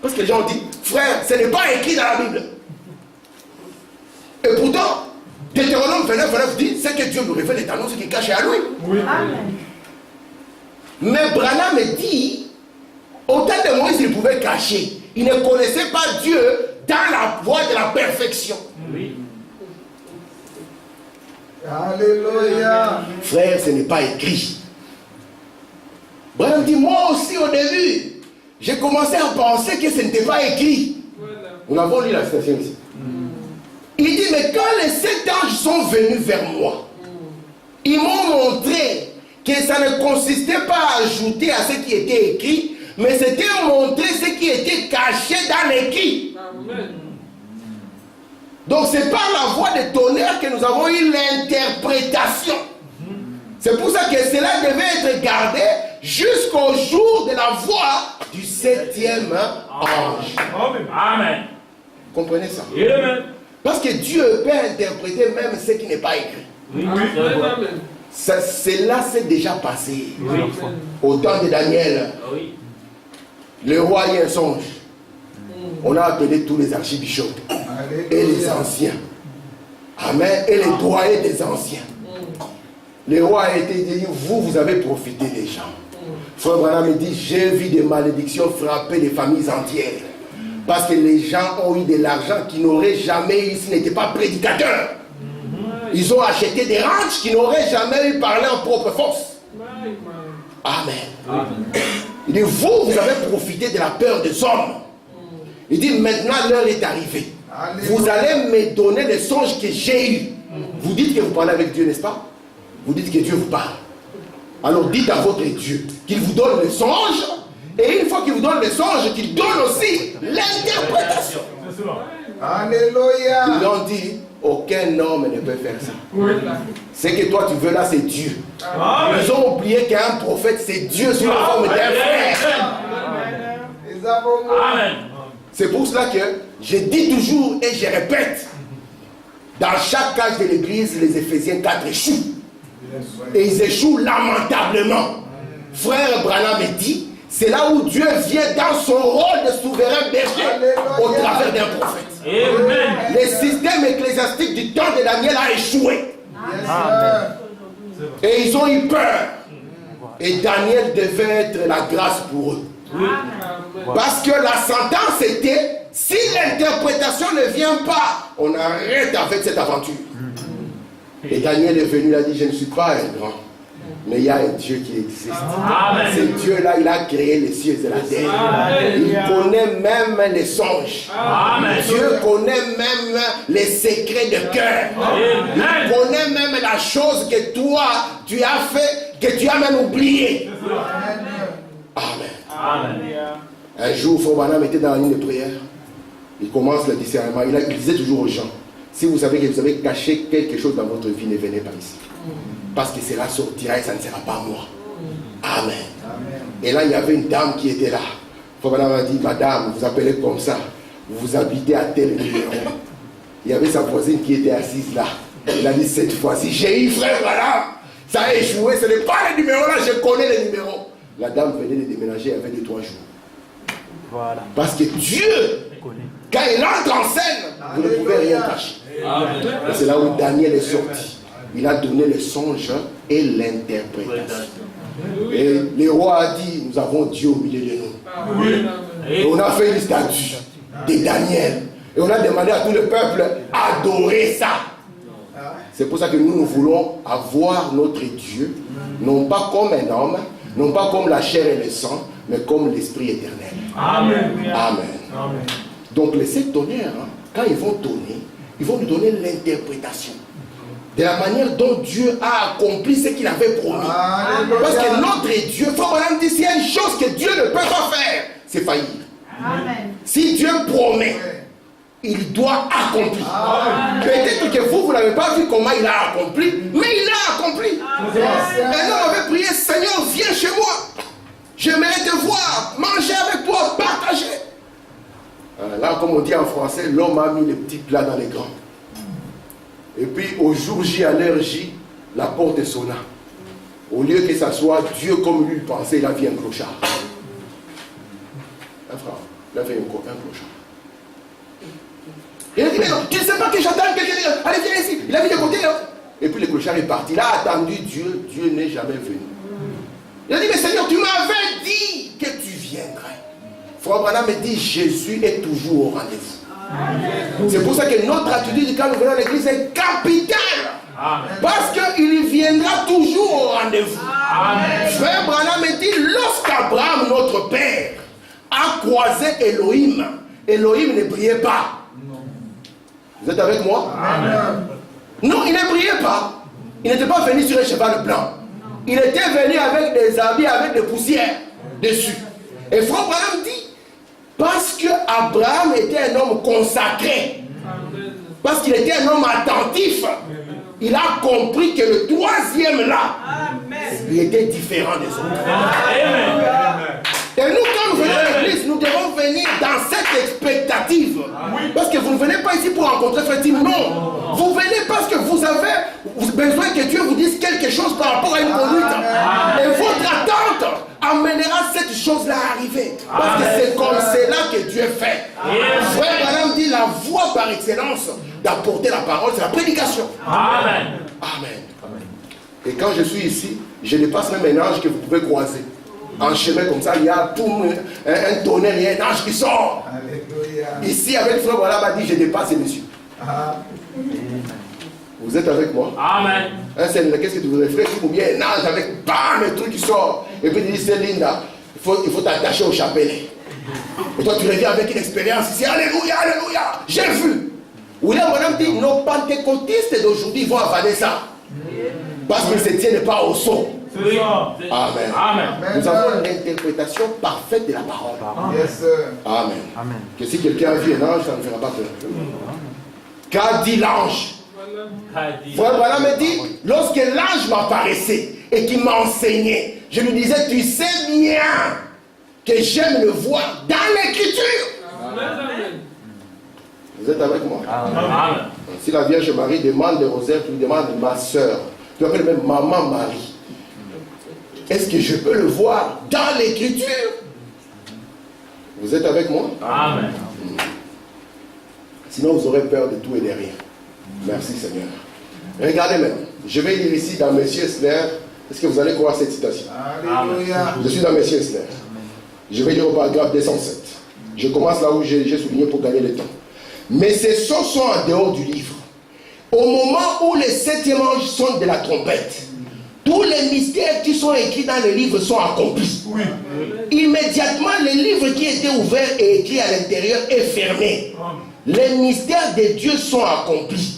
Parce que les gens disent, frère, ce n'est pas écrit dans la Bible. Et pourtant, Deutéronome 29 dit, c'est que Dieu nous révèle les talents, ce qui est caché à lui. Oui. Amen. Mais Branham dit, au temps de Moïse, il pouvait cacher. Il ne connaissait pas Dieu dans la voie de la perfection. Oui. Alléluia. Frère, ce n'est pas écrit. Branham dit, moi aussi au début, j'ai commencé à penser que ce n'était pas écrit. Nous avons lu la citation ici. Il dit, mais quand les 7 anges sont venus vers moi, ils m'ont montré que ça ne consistait pas à ajouter à ce qui était écrit, mais c'était montrer ce qui était caché dans l'écrit. Donc c'est par la voix de tonnerre que nous avons eu l'interprétation. C'est pour ça que cela devait être gardé jusqu'au jour de la voix du 7e ange. Amen. Comprenez ça? Amen. Parce que Dieu peut interpréter même ce qui n'est pas écrit. Oui. Cela s'est déjà passé. Oui. Au temps de Daniel. Oui. Le roi a eu un songe. On a appelé tous les archibishops et les anciens. Amen. Et les doyens des anciens. Le roi a été dit, vous avez profité des gens. Frère Branham me dit, j'ai vu des malédictions frapper les familles entières. Parce que les gens ont eu de l'argent qu'ils n'auraient jamais eu s'ils n'étaient pas prédicateurs. Ils ont acheté des ranchs qu'ils n'auraient jamais eu parlé en propre force. Amen. Amen. Il dit, vous avez profité de la peur des hommes. Il dit, maintenant l'heure est arrivée. Vous allez me donner les songes que j'ai eus. Vous dites que vous parlez avec Dieu, n'est-ce pas? Vous dites que Dieu vous parle. Alors dites à votre Dieu qu'il vous donne les songes. Et une fois qu'il vous donne les songes, qu'il donne aussi l'interprétation. Alléluia. Ils ont dit, aucun homme ne peut faire ça. Oui. Ce que toi tu veux là, c'est Dieu. Amen. Ils ont oublié qu'un prophète, c'est Dieu sous la forme d'un frère. Amen. C'est pour cela que je dis toujours et je répète, dans chaque cage de l'église, les Éphésiens 4 échouent. Et ils échouent lamentablement. Frère Branham me dit, c'est là où Dieu vient dans son rôle de souverain berger au travers d'un prophète. Amen. Le système ecclésiastique du temps de Daniel a échoué. Amen. Et ils ont eu peur. Et Daniel devait être la grâce pour eux. Amen. Parce que la sentence était, si l'interprétation ne vient pas, on arrête avec cette aventure. Et Daniel est venu, il a dit, je ne suis pas un grand. Mais il y a un Dieu qui existe. Ce Dieu-là, il a créé les cieux et la terre. Amen. Il connaît même les songes. Amen. Dieu connaît même les secrets de cœur. Il connaît même la chose que toi, tu as fait, que tu as même oublié. Amen. Amen. Un jour, Frère Branham était dans la ligne de prière. Il commence le discernement. Il disait toujours aux gens, si vous savez que vous avez caché quelque chose dans votre vie, ne venez pas ici. Parce que cela sortira et ça ne sera pas moi. Amen. Amen. Et là, il y avait une dame qui était là. Frère Branham a dit, madame, vous appelez comme ça. Vous habitez à tel numéro. Il y avait sa voisine qui était assise là. Il a dit, cette fois-ci, j'ai eu Frère Branham. Ça a échoué. Ce n'est pas le numéro là, je connais les numéros. La dame venait de déménager, elle avait des 3 jours. Voilà. Parce que Dieu, quand il entre en scène, vous ne pouvez rien cacher. Et c'est là où Daniel est sorti. Il a donné le songe et l'interprétation. Et le roi a dit, nous avons Dieu au milieu de nous. Et on a fait une statue de Daniel. Et on a demandé à tout le peuple d'adorer ça. C'est pour ça que nous voulons avoir notre Dieu, non pas comme un homme, non pas comme la chair et le sang, mais comme l'Esprit éternel. Amen. Amen. Amen. Donc les 7 tonnerres, quand ils vont tonner, ils vont nous donner l'interprétation de la manière dont Dieu a accompli ce qu'il avait promis. Alléluia. Parce que notre Dieu, Frère Branham dit, s'il y a une chose que Dieu ne peut pas faire, c'est faillir. Amen. Si Dieu promet, il doit accomplir. Peut-être que vous n'avez pas vu comment il a accompli, mais il a accompli. Un homme avait prié, Seigneur, viens chez moi. J'aimerais te voir, manger avec toi, partager. Là, comme on dit en français, l'homme a mis les petits plats dans les grands. Et puis, au jour J, à l'heure J, la porte sonna. Au lieu que ça soit Dieu comme lui pensait, il a vu un clochard. Un frère, il a vu un clochard. Il a dit, mais non, tu ne sais pas que j'attends quelqu'un. Allez, viens ici. Il a vu de côté. Hein? Et puis le clochard est parti. Il a attendu Dieu. Dieu n'est jamais venu. Il a dit, mais Seigneur, tu m'avais dit que tu viendrais. Frère Branham me dit, Jésus est toujours au rendez-vous. C'est pour ça que notre attitude quand nous venons à l'église est capitale. Parce qu'il viendra toujours au rendez-vous. Frère Branham me dit, lorsqu'Abraham, notre père, a croisé Elohim, Elohim ne priait pas. Vous êtes avec moi? Amen. Non, il ne priait pas. Il n'était pas venu sur un cheval blanc. Il était venu avec des habits, avec des poussières dessus. Et Frère Branham dit, parce que Abraham était un homme consacré, parce qu'il était un homme attentif, il a compris que le troisième là, il était différent des autres. Amen. Et nous, quand nous venons à l'église, nous devons venir dans cette expectative. Parce que vous ne venez pas ici pour rencontrer Frère Tim, non. Vous venez parce que vous avez besoin que Dieu vous dise quelque chose par rapport à une conduite. Et votre attente amènera cette chose-là à arriver. Parce que c'est comme cela que Dieu fait. Frère Branham dit la voie par excellence d'apporter la parole, c'est la prédication. Amen. Amen. Et quand je suis ici, je dépasse même un ange que vous pouvez croiser. En chemin comme ça, il y a tout un tonnerre, il y a un ange qui sort. Alléluia. Ici, avec Frère Branham a dit, je dépasse ces messieurs. Vous êtes avec moi? Amen. Qu'est-ce que tu voudrais faire? Ou bien un ange avec bam, un truc qui sort. Et puis il dit, c'est Linda, il faut t'attacher au chapelet. Et toi, tu reviens avec une expérience ici. Alléluia, alléluia. J'ai vu. William Branham dit, nos pentecôtistes d'aujourd'hui vont avaler ça. Parce qu'ils ne se tiennent pas au son. Amen. Amen. Nous avons l'interprétation parfaite de la parole. Yes, Amen. Amen. Que si quelqu'un a vu un ange, ça ne fera pas peur. Qu'a dit l'ange? Frère Branham me dit, lorsque l'ange m'apparaissait et qu'il m'enseignait, je lui disais, tu sais bien que j'aime le voir dans l'écriture. Vous êtes avec moi? Amen. Si la Vierge Marie demande le rosaire, tu lui demandes ma soeur. Tu appelles même Maman Marie. Est-ce que je peux le voir dans l'écriture? Vous êtes avec moi? Amen. Sinon vous aurez peur de tout et de rien. Merci Seigneur. Regardez maintenant. Je vais lire ici dans Monsieur Esler. Est-ce que vous allez croire cette citation? Alléluia. Je suis dans Monsieur Esler. Je vais lire au paragraphe 207. Je commence là où j'ai souligné pour gagner le temps. Mais ces sons sont en dehors du livre. Au moment où les 7e ange sonne de la trompette, tous les mystères qui sont écrits dans le livre sont accomplis. Oui. Immédiatement, le livre qui était ouvert et écrit à l'intérieur est fermé. Les mystères de Dieu sont accomplis.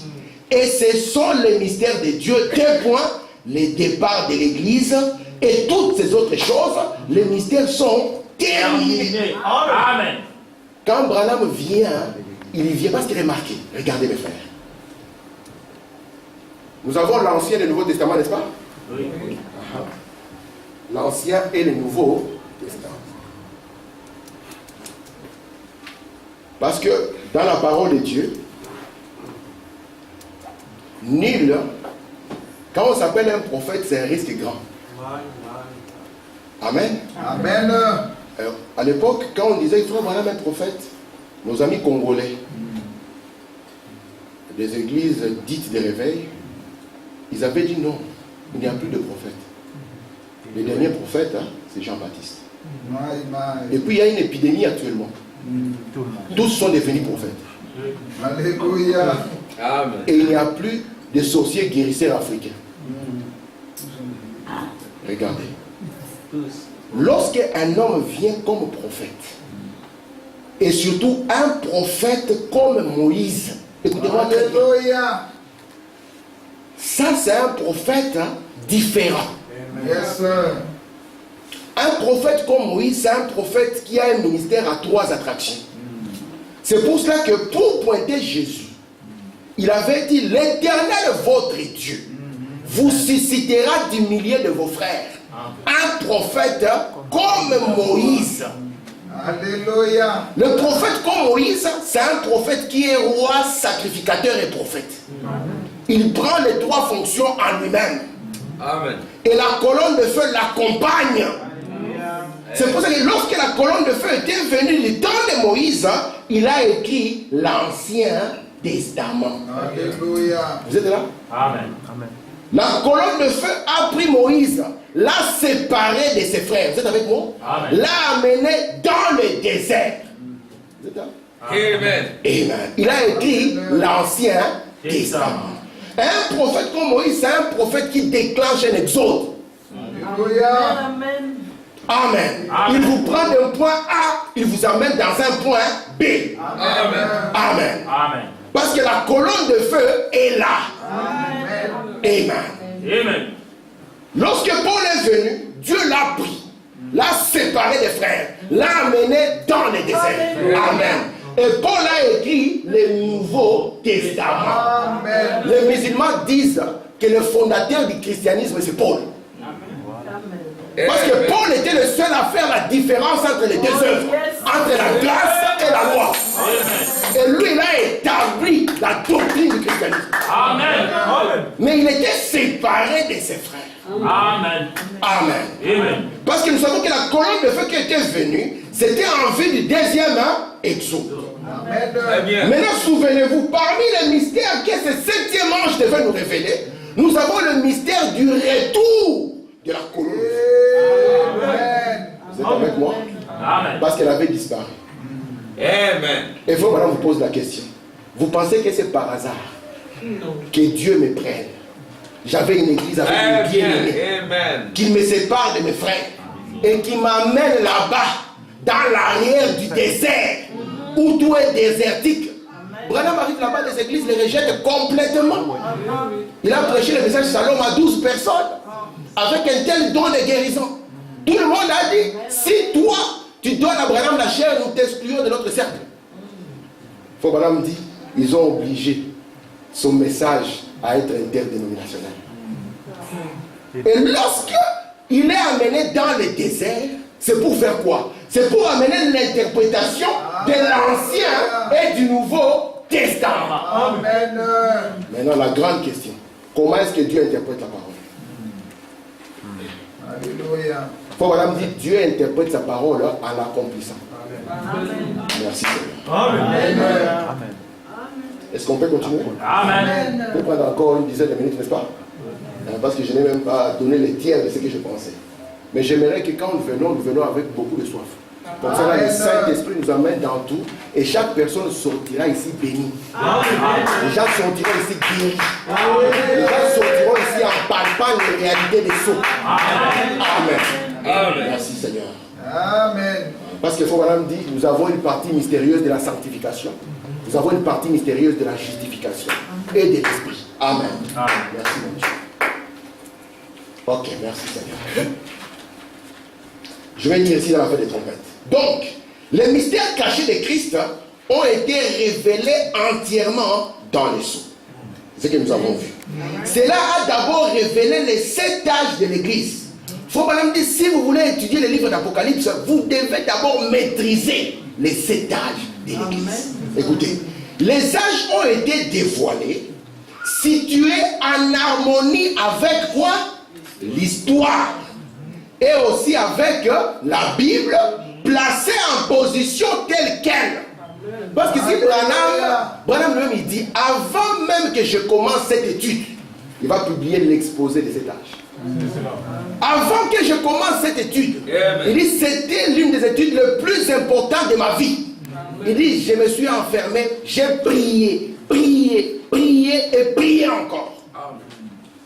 Et ce sont les mystères de Dieu. Tel point, les départs de l'Église et toutes ces autres choses, les mystères sont terminés. Amen. Quand Branham vient, il vient parce qu'il est marqué. Regardez mes frères. Nous avons l'Ancien et le Nouveau Testament, n'est-ce pas? Oui. L'Ancien et le Nouveau Testament. Parce que dans la parole de Dieu, nul, quand on s'appelle un prophète, c'est un risque grand. Amen. Amen. À l'époque, quand on disait qu'il faut avoir un prophète, nos amis congolais, des églises dites de réveil, ils avaient dit non, il n'y a plus de prophète. Le dernier prophète, hein, c'est Jean-Baptiste. Et puis il y a une épidémie actuellement. Tous sont devenus prophètes. Alléluia. Et il n'y a plus de sorciers guérisseurs africains. Regardez. Lorsqu'un homme vient comme prophète, et surtout un prophète comme Moïse, écoutez-moi très bien. Ça, c'est un prophète différent. Yes, un prophète comme Moïse, c'est un prophète qui a un ministère à 3 attractions. C'est pour cela que pour pointer Jésus, il avait dit, l'Éternel votre Dieu vous suscitera décidera du milieu de vos frères un prophète comme Moïse. Alléluia. Le prophète comme Moïse, c'est un prophète qui est roi, sacrificateur et prophète. Il prend les trois fonctions en lui-même. Amen. Et la colonne de feu l'accompagne. C'est pour ça que lorsque la colonne de feu était venue du temps de Moïse, il a écrit l'Ancien Testament. Alléluia. Vous êtes là? Amen. La colonne de feu a pris Moïse, l'a séparé de ses frères. Vous êtes avec moi? Amen. L'a amené dans le désert. Vous êtes là? Amen. Amen. Il a écrit l'Ancien Testament. Un prophète comme Moïse, c'est un prophète qui déclenche un exode. Alléluia. Amen. Amen. Amen. Il vous prend d'un point A, il vous amène dans un point B. Amen. Amen. Amen. Parce que la colonne de feu est là. Amen. Amen. Amen. Lorsque Paul est venu, Dieu l'a pris, l'a séparé des frères, l'a amené dans le désert. Amen. Et Paul a écrit le Nouveau Testament. Amen. Les musulmans disent que le fondateur du christianisme, c'est Paul. Parce que Paul était le seul à faire la différence entre les deux œuvres, entre la grâce et la loi. Et lui, il a établi la doctrine du christianisme. Amen. Mais il était séparé de ses frères. Amen. Amen. Amen. Parce que nous savons que la colonne de feu qui était venue, c'était en vue du deuxième exode. Très bien. Maintenant, souvenez-vous, parmi les mystères que ce septième ange devait nous révéler, nous avons le mystère du retour de la colonne de feu. Amen. Vous êtes avec moi? Amen. Parce qu'elle avait disparu. Amen. Et vous, maintenant, vous pose la question. Vous pensez que c'est par hasard que Dieu me prenne? J'avais une église avec Très une bien. bien-aimée, Amen. qu'il me sépare de mes frères et qui m'amène là-bas, dans l'arrière du désert, où tout est désertique. Branham arrive là-bas, les églises les rejettent complètement. Il a prêché le message Shalom à 12 personnes, avec un tel don de guérison. Tout le monde a dit, si toi, tu donnes à Branham la chair, nous t'excluons de notre cercle. Faut Branham dit, ils ont obligé son message à être interdénominationnel. Et lorsque il est amené dans le désert, c'est pour faire quoi? C'est pour amener l'interprétation de l'Ancien et du Nouveau Testament. Amen. Maintenant, la grande question, comment est-ce que Dieu interprète la parole? Alléluia. Faut Madame dit, Dieu interprète sa parole en l'accomplissant. Merci Seigneur. Amen. Est-ce qu'on peut continuer? Amen. On peut prendre encore une dizaine de minutes, n'est-ce pas? Parce que je n'ai même pas donné les tiers de ce que je pensais. Mais j'aimerais que quand nous venons avec beaucoup de soif. Comme ça, là, le Saint-Esprit nous amène dans tout et chaque personne sortira ici bénie. Les gens sortiront ici guéris. Les gens sortiront ici en palpant les réalités des sceaux. Amen. Amen. Merci Seigneur. Amen. Parce que Madame dit, nous avons une partie mystérieuse de la sanctification. Nous avons une partie mystérieuse de la justification et de l'esprit. Amen. Merci mon Dieu. Ok, merci Seigneur. Je vais lire ici dans la fête des trompettes. Donc, les mystères cachés de Christ ont été révélés entièrement dans les sceaux. C'est ce que nous avons vu. Cela a d'abord révélé les 7 âges de l'Église. Faut Madame dire, si vous voulez étudier les livres d'Apocalypse, vous devez d'abord maîtriser les 7 âges de l'Église. Écoutez, les âges ont été dévoilés, situés en harmonie avec quoi? L'histoire. Et aussi avec la Bible, placée en position telle qu'elle. Parce que si Branham lui-même il dit, avant même que je commence cette étude, il va publier l'exposé de cet âge. Avant que je commence cette étude, il dit, c'était l'une des études les plus importantes de ma vie. Il dit, je me suis enfermé, j'ai prié, prié, prié et prié encore.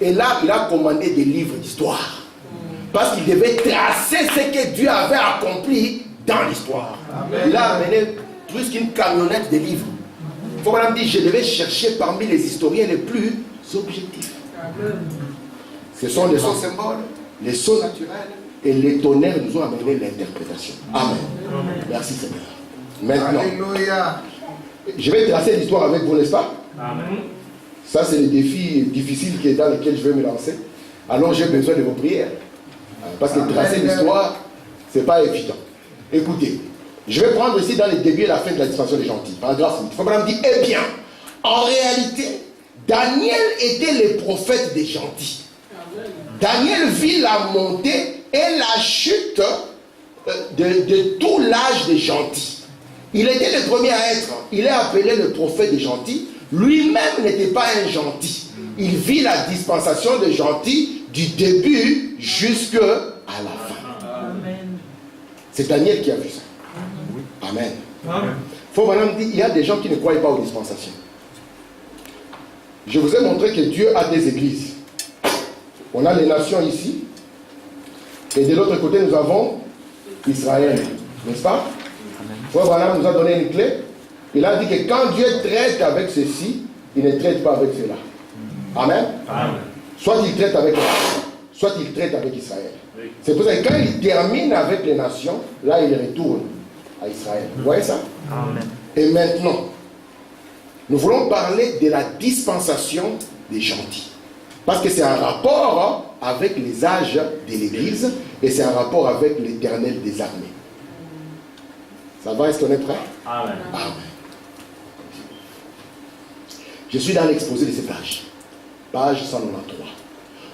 Et là, il a commandé des livres d'histoire. Parce qu'il devait tracer ce que Dieu avait accompli dans l'histoire. Il a amené plus qu'une camionnette de livres. Il faut Madame dire, je devais chercher parmi les historiens les plus objectifs. Ce sont les sons symboles, les sons naturels et les tonnerres nous ont amené l'interprétation. Amen. Merci Seigneur. Maintenant, Alléluia. je vais tracer l'histoire avec vous, n'est-ce pas? Amen. Ça, c'est le défi difficile dans lequel je vais me lancer. Alors j'ai besoin de vos prières. Parce que tracer l'histoire, ce n'est pas évident. Écoutez, je vais prendre ici dans le début et la fin de la dispensation des gentils. Paragraphe 8. Abraham dit, eh bien, en réalité, Daniel était le prophète des gentils. Daniel vit la montée et la chute de tout l'âge des gentils. Il était le premier à être. Il est appelé le prophète des gentils. Lui-même n'était pas un gentil. Il vit la dispensation des gentils du début jusqu'à la fin. C'est Daniel qui a vu ça. Amen. Faut maintenant dire, il y a des gens qui ne croient pas aux dispensations. Je vous ai montré que Dieu a des églises. On a les nations ici. Et de l'autre côté, nous avons Israël. N'est-ce pas? Frère Branham nous a donné une clé. Il a dit que quand Dieu traite avec ceci, il ne traite pas avec cela. Amen. Amen. Soit il traite avec soit il traite avec Israël. Oui. C'est pour ça que quand il termine avec les nations, là il retourne à Israël. Vous voyez ça? Amen. Et maintenant, nous voulons parler de la dispensation des gentils. Parce que c'est un rapport avec les âges de l'Église et c'est un rapport avec l'Éternel des armées. Ça va? Est-ce qu'on est prêt? Amen. Amen. Je suis dans l'exposé de ces pages. Page 193.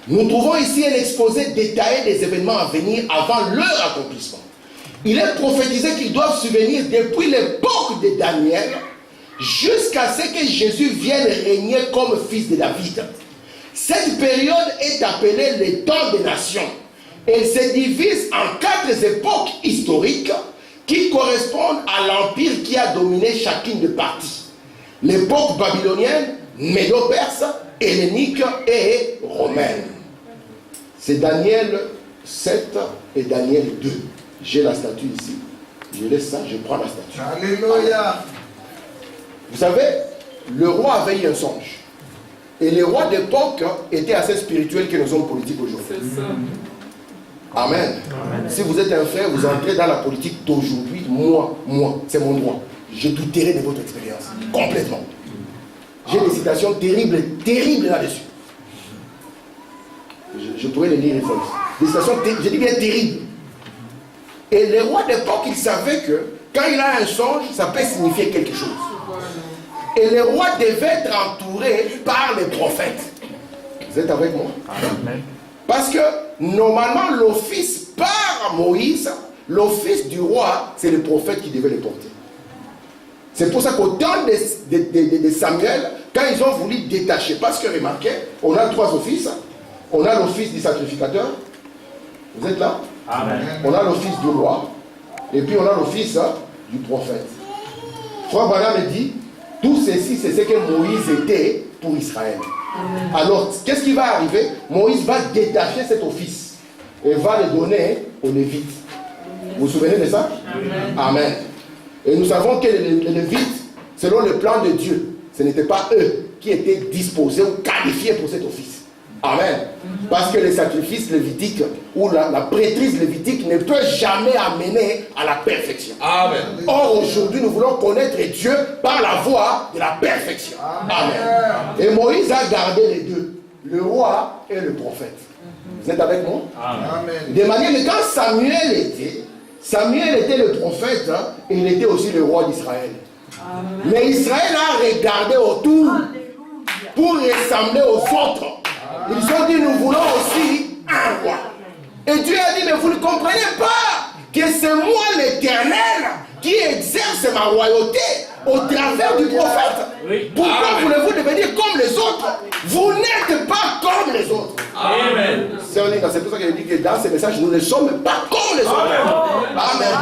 Nous trouvons ici un exposé détaillé des événements à venir avant leur accomplissement. Il est prophétisé qu'ils doivent survenir depuis l'époque de Daniel jusqu'à ce que Jésus vienne régner comme fils de David. Cette période est appelée le temps des nations. Elle se divise en 4 époques historiques qui correspondent à l'empire qui a dominé chacune des parties. L'époque babylonienne, médo-perse, hellénique et romaine. C'est Daniel 7 et Daniel 2. J'ai la statue ici. Je laisse ça, je prends la statue. Alléluia. Vous savez, le roi avait eu un songe. Et les rois d'époque étaient assez spirituels que nos hommes politiques aujourd'hui. C'est ça. Amen. Amen. Si vous êtes un frère, vous entrez dans la politique d'aujourd'hui, moi, c'est mon droit. Je douterai de votre expérience. Complètement. J'ai des citations terribles là-dessus. Je pourrais les lire une fois. Des citations, je dis bien terribles. Et les rois d'époque, ils savaient que quand il a un songe, ça peut signifier quelque chose. Et les rois devaient être entourés par les prophètes. Vous êtes avec moi? Amen. Parce que normalement, l'office par Moïse, l'office du roi, c'est le prophète qui devait le porter. C'est pour ça qu'au temps de Samuel, quand ils ont voulu détacher, parce que remarquez, on a 3 offices. On a l'office du sacrificateur. Vous êtes là? Amen. On a l'office du roi. Et puis on a l'office du prophète. Frère Branham dit, tout ceci, c'est ce que Moïse était pour Israël. Amen. Alors, qu'est-ce qui va arriver? Moïse va détacher cet office et va le donner aux Lévites. Vous vous souvenez de ça? Amen. Amen. Et nous savons que les Lévites, selon le plan de Dieu, ce n'était pas eux qui étaient disposés ou qualifiés pour cet office. Amen. Parce que les sacrifices lévitiques ou la prêtrise lévitique ne peut jamais amener à la perfection. Amen. Or, aujourd'hui, nous voulons connaître Dieu par la voie de la perfection. Amen. Et Moïse a gardé les deux, le roi et le prophète. Vous êtes avec moi? Amen. De manière que quand Samuel était le prophète, et il était aussi le roi d'Israël. Mais Israël a regardé autour pour ressembler aux autres. Ils ont dit, nous voulons aussi un roi. Et Dieu a dit, mais vous ne comprenez pas que c'est moi l'Éternel qui exerce ma royauté au travers du prophète. Oui. Pourquoi voulez-vous devenir comme les autres? Vous n'êtes pas comme les autres. Amen. C'est pour ça qu'il dit que dans ces messages, nous ne sommes pas comme les autres. Amen.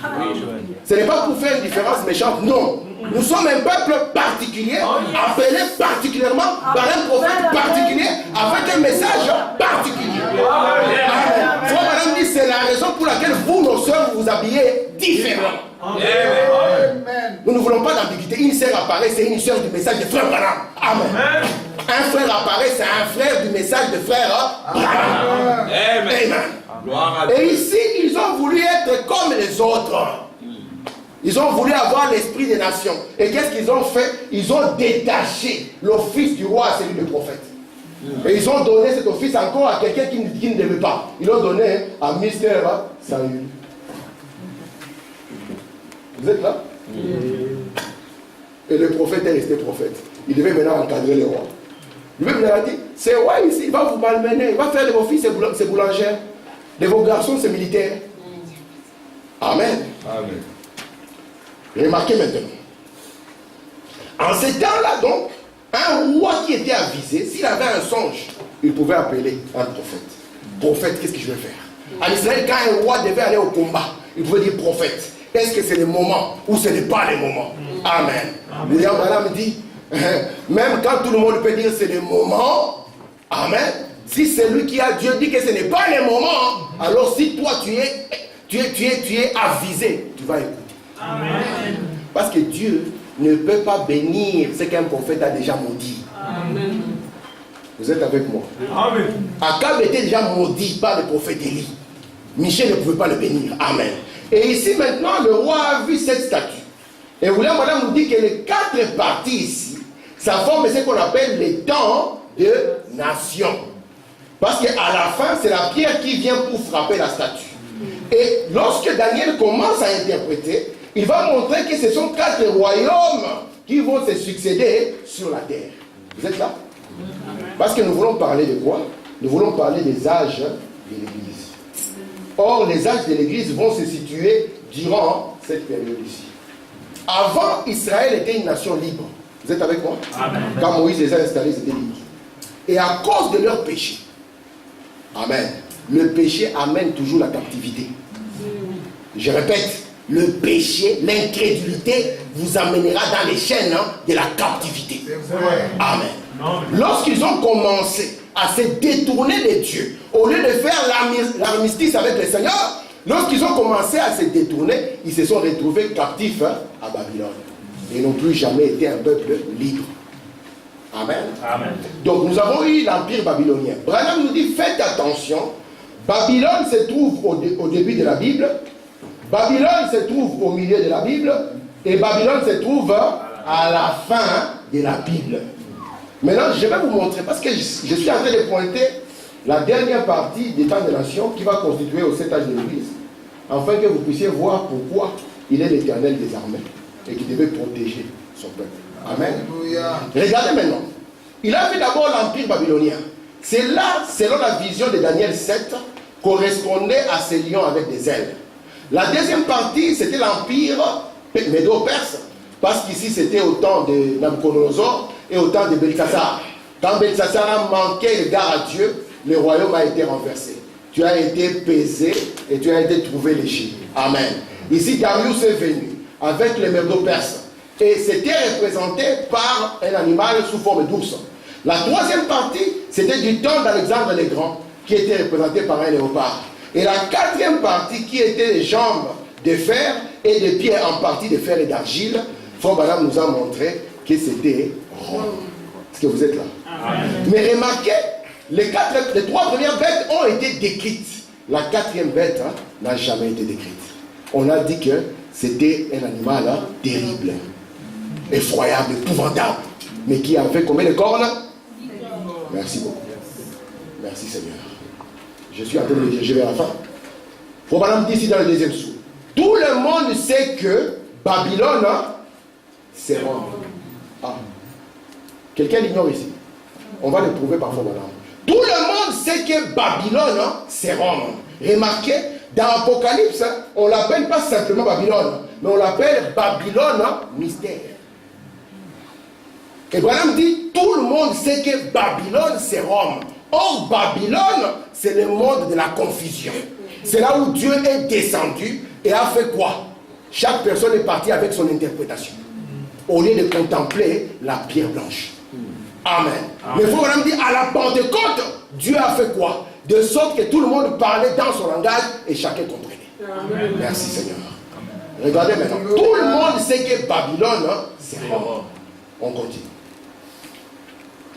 Amen. Ce n'est pas pour faire une différence méchante, non. Nous sommes un peuple particulier, appelé particulièrement par un prophète particulier, avec un message particulier. Amen. Frère Madame dit, c'est la raison pour laquelle vous, nos soeurs, vous habillez différemment. Amen. Nous ne voulons pas d'ambiguïté. Une sœur apparaît, c'est une sœur du message de frère Branham. Amen. Un frère apparaît, c'est un frère du message de frère Branham. Amen. Et ici, ils ont voulu être comme les autres. Ils ont voulu avoir l'esprit des nations. Et qu'est-ce qu'ils ont fait? Ils ont détaché l'office du roi à celui du prophète. Et ils ont donné cet office encore à quelqu'un qui ne devait pas. Ils l'ont donné à Mister Saül. Vous êtes là? Et le prophète est resté prophète. Il devait maintenant encadrer les rois. Il devait maintenant dire, c'est roi ici, il va vous malmener, il va faire de vos filles ses boulangères, de vos garçons ses militaires. Amen. Amen. Remarquez maintenant. En ces temps-là donc, un roi qui était avisé, s'il avait un songe, il pouvait appeler un prophète. Prophète, qu'est-ce que je vais faire? En Israël, quand un roi devait aller au combat, il pouvait dire prophète. Est-ce que c'est le moment ou ce n'est pas le moment? Amen. William Branham dit, même quand tout le monde peut dire c'est le moment, amen, si celui qui a Dieu dit que ce n'est pas le moment, alors si toi tu es avisé, tu vas écouter. Amen. Parce que Dieu ne peut pas bénir ce qu'un prophète a déjà maudit. Amen. Vous êtes avec moi? Amen. Akab était déjà maudit par le prophète Élie. Michel ne pouvait pas le bénir. Amen. Et ici maintenant, le roi a vu cette statue. Et William Branham nous dit que les 4 parties ici, ça forme ce qu'on appelle les temps de nation. Parce qu'à la fin, c'est la pierre qui vient pour frapper la statue. Et lorsque Daniel commence à interpréter, il va montrer que ce sont 4 royaumes qui vont se succéder sur la terre. Vous êtes là? Parce que nous voulons parler de quoi? Nous voulons parler des âges de l'Église. Or, les âges de l'Église vont se situer durant cette période ici. Avant, Israël était une nation libre. Vous êtes avec moi? Amen. Quand Moïse les a installés, ils étaient libres. Et à cause de leur péché, amen, le péché amène toujours la captivité. Je répète, le péché, l'incrédulité vous amènera dans les chaînes de la captivité. Amen. Lorsqu'ils ont commencé à se détourner de Dieu, au lieu de faire l'armistice avec le Seigneur, lorsqu'ils ont commencé à se détourner, ils se sont retrouvés captifs à Babylone. Et n'ont plus jamais été un peuple libre. Amen. Amen. Donc nous avons eu l'empire babylonien. Branham nous dit, faites attention, Babylone se trouve au début de la Bible, Babylone se trouve au milieu de la Bible, et Babylone se trouve à la fin de la Bible. Maintenant, je vais vous montrer, parce que je suis en train de pointer la dernière partie des temps de nation qui va constituer au 7 âge de l'Église, afin que vous puissiez voir pourquoi il est l'Éternel des armées et qu'il devait protéger son peuple. Amen. Regardez maintenant. Il a vu d'abord l'empire babylonien. C'est là, selon la vision de Daniel 7, correspondait à ces lions avec des ailes. La deuxième partie, c'était l'empire médo-perse, parce qu'ici c'était au temps de Nabucodonosor et au temps de Belkhazzar. Quand Belkhazzar a manqué l'égard à Dieu, le royaume a été renversé. Tu as été pesé et tu as été trouvé léché. Amen. Ici, Darius est venu avec les médo-perses. Et c'était représenté par un animal sous forme d'ours. La troisième partie, c'était du temps d'Alexandre le Grand, qui était représenté par un léopard. Et la quatrième partie, qui était les jambes de fer et des pieds en partie de fer et d'argile, Frère Branham nous a montré que c'était Rome. Est-ce que vous êtes là? Amen. Mais remarquez, les 3 premières bêtes ont été décrites. La 4e bête n'a jamais été décrite. On a dit que c'était un animal terrible, effroyable, épouvantable, mais qui avait combien de cornes? Merci beaucoup. Merci Seigneur. Je suis en train de me diriger vers la fin. Frère Branham dit ici dans le deuxième sou. Tout le monde sait que Babylone, c'est Rome. Ah. Quelqu'un l'ignore ici. On va le prouver par Frère Branham. Tout le monde sait que Babylone, c'est Rome. Remarquez, dans l'Apocalypse, on ne l'appelle pas simplement Babylone, mais on l'appelle Babylone mystère. Et Branham dit, tout le monde sait que Babylone, c'est Rome. Or, Babylone, c'est le monde de la confusion. C'est là où Dieu est descendu et a fait quoi? Chaque personne est partie avec son interprétation, au lieu de contempler la pierre blanche. Amen. Mais il faut vraiment dire, à la Pentecôte, Dieu a fait quoi? De sorte que tout le monde parlait dans son langage et chacun comprenait. Amen. Merci Seigneur. Amen. Regardez maintenant. Tout le monde sait que Babylone, c'est Rome. On continue.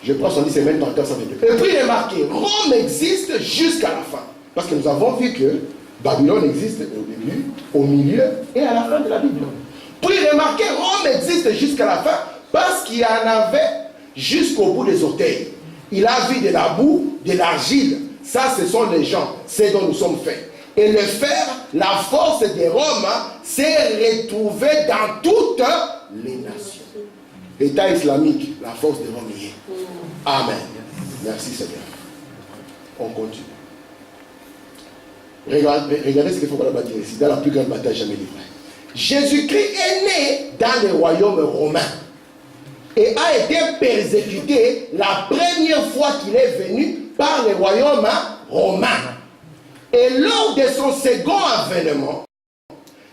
Je prends son 10 semaines dans 422. Et puis remarquez, Rome existe jusqu'à la fin. Parce que nous avons vu que Babylone existe au début, au milieu et à la fin de la Bible. Puis remarquez, Rome existe jusqu'à la fin parce qu'il y en avait jusqu'au bout des orteils. Il a vu de la boue, de l'argile. Ça, ce sont les gens, c'est dont nous sommes faits. Et le fer, la force de Rome, s'est retrouvée dans toutes les nations. État islamique, la force de Rome y est. Amen. Merci Seigneur. On continue. Regardez ce qu'il faut qu'on dire ici, dans la plus grande bataille jamais livrée. Jésus-Christ est né dans le royaume romain et a été persécuté la première fois qu'il est venu par le royaume romain. Et lors de son second avènement,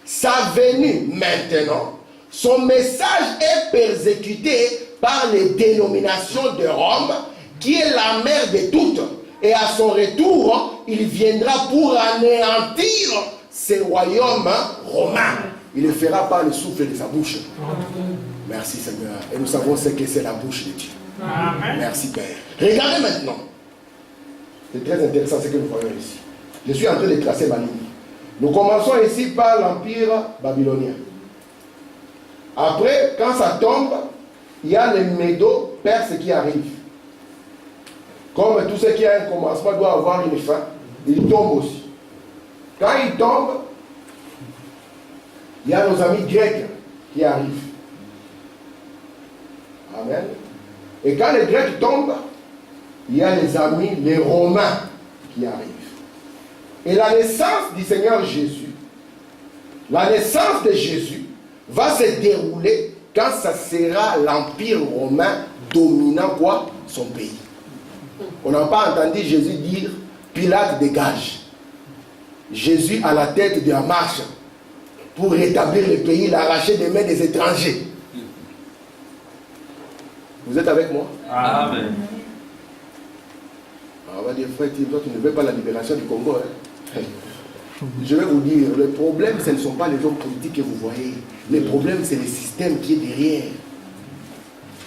sa venue maintenant, son message est persécuté par les dénominations de Rome, qui est la mère de toutes. Et à son retour, il viendra pour anéantir ce royaume romain. Il le fera par le souffle de sa bouche. Merci Seigneur. Et nous savons ce que c'est la bouche de Dieu. Merci Père. Regardez maintenant. C'est très intéressant ce que nous voyons ici. Je suis en train de tracer ma ligne. Nous commençons ici par l'empire babylonien. Après, quand ça tombe, il y a les Médo-Perses qui arrivent. Comme tout ce qui a un commencement doit avoir une fin, il tombe aussi. Quand il tombe, il y a nos amis grecs qui arrivent. Amen. Et quand les Grecs tombent, il y a les amis, les Romains qui arrivent. Et la naissance du Seigneur Jésus, la naissance de Jésus va se dérouler quand ça sera l'Empire romain dominant quoi? Son pays. On n'a pas entendu Jésus dire Pilate dégage. Jésus à la tête de la marche pour rétablir le pays, l'arracher des mains des étrangers. Vous êtes avec moi? Amen. On va dire, frère, toi tu ne veux pas la libération du Congo. Hein? Je vais vous dire, le problème, ce ne sont pas les hommes politiques que vous voyez. Le problème, c'est le système qui est derrière.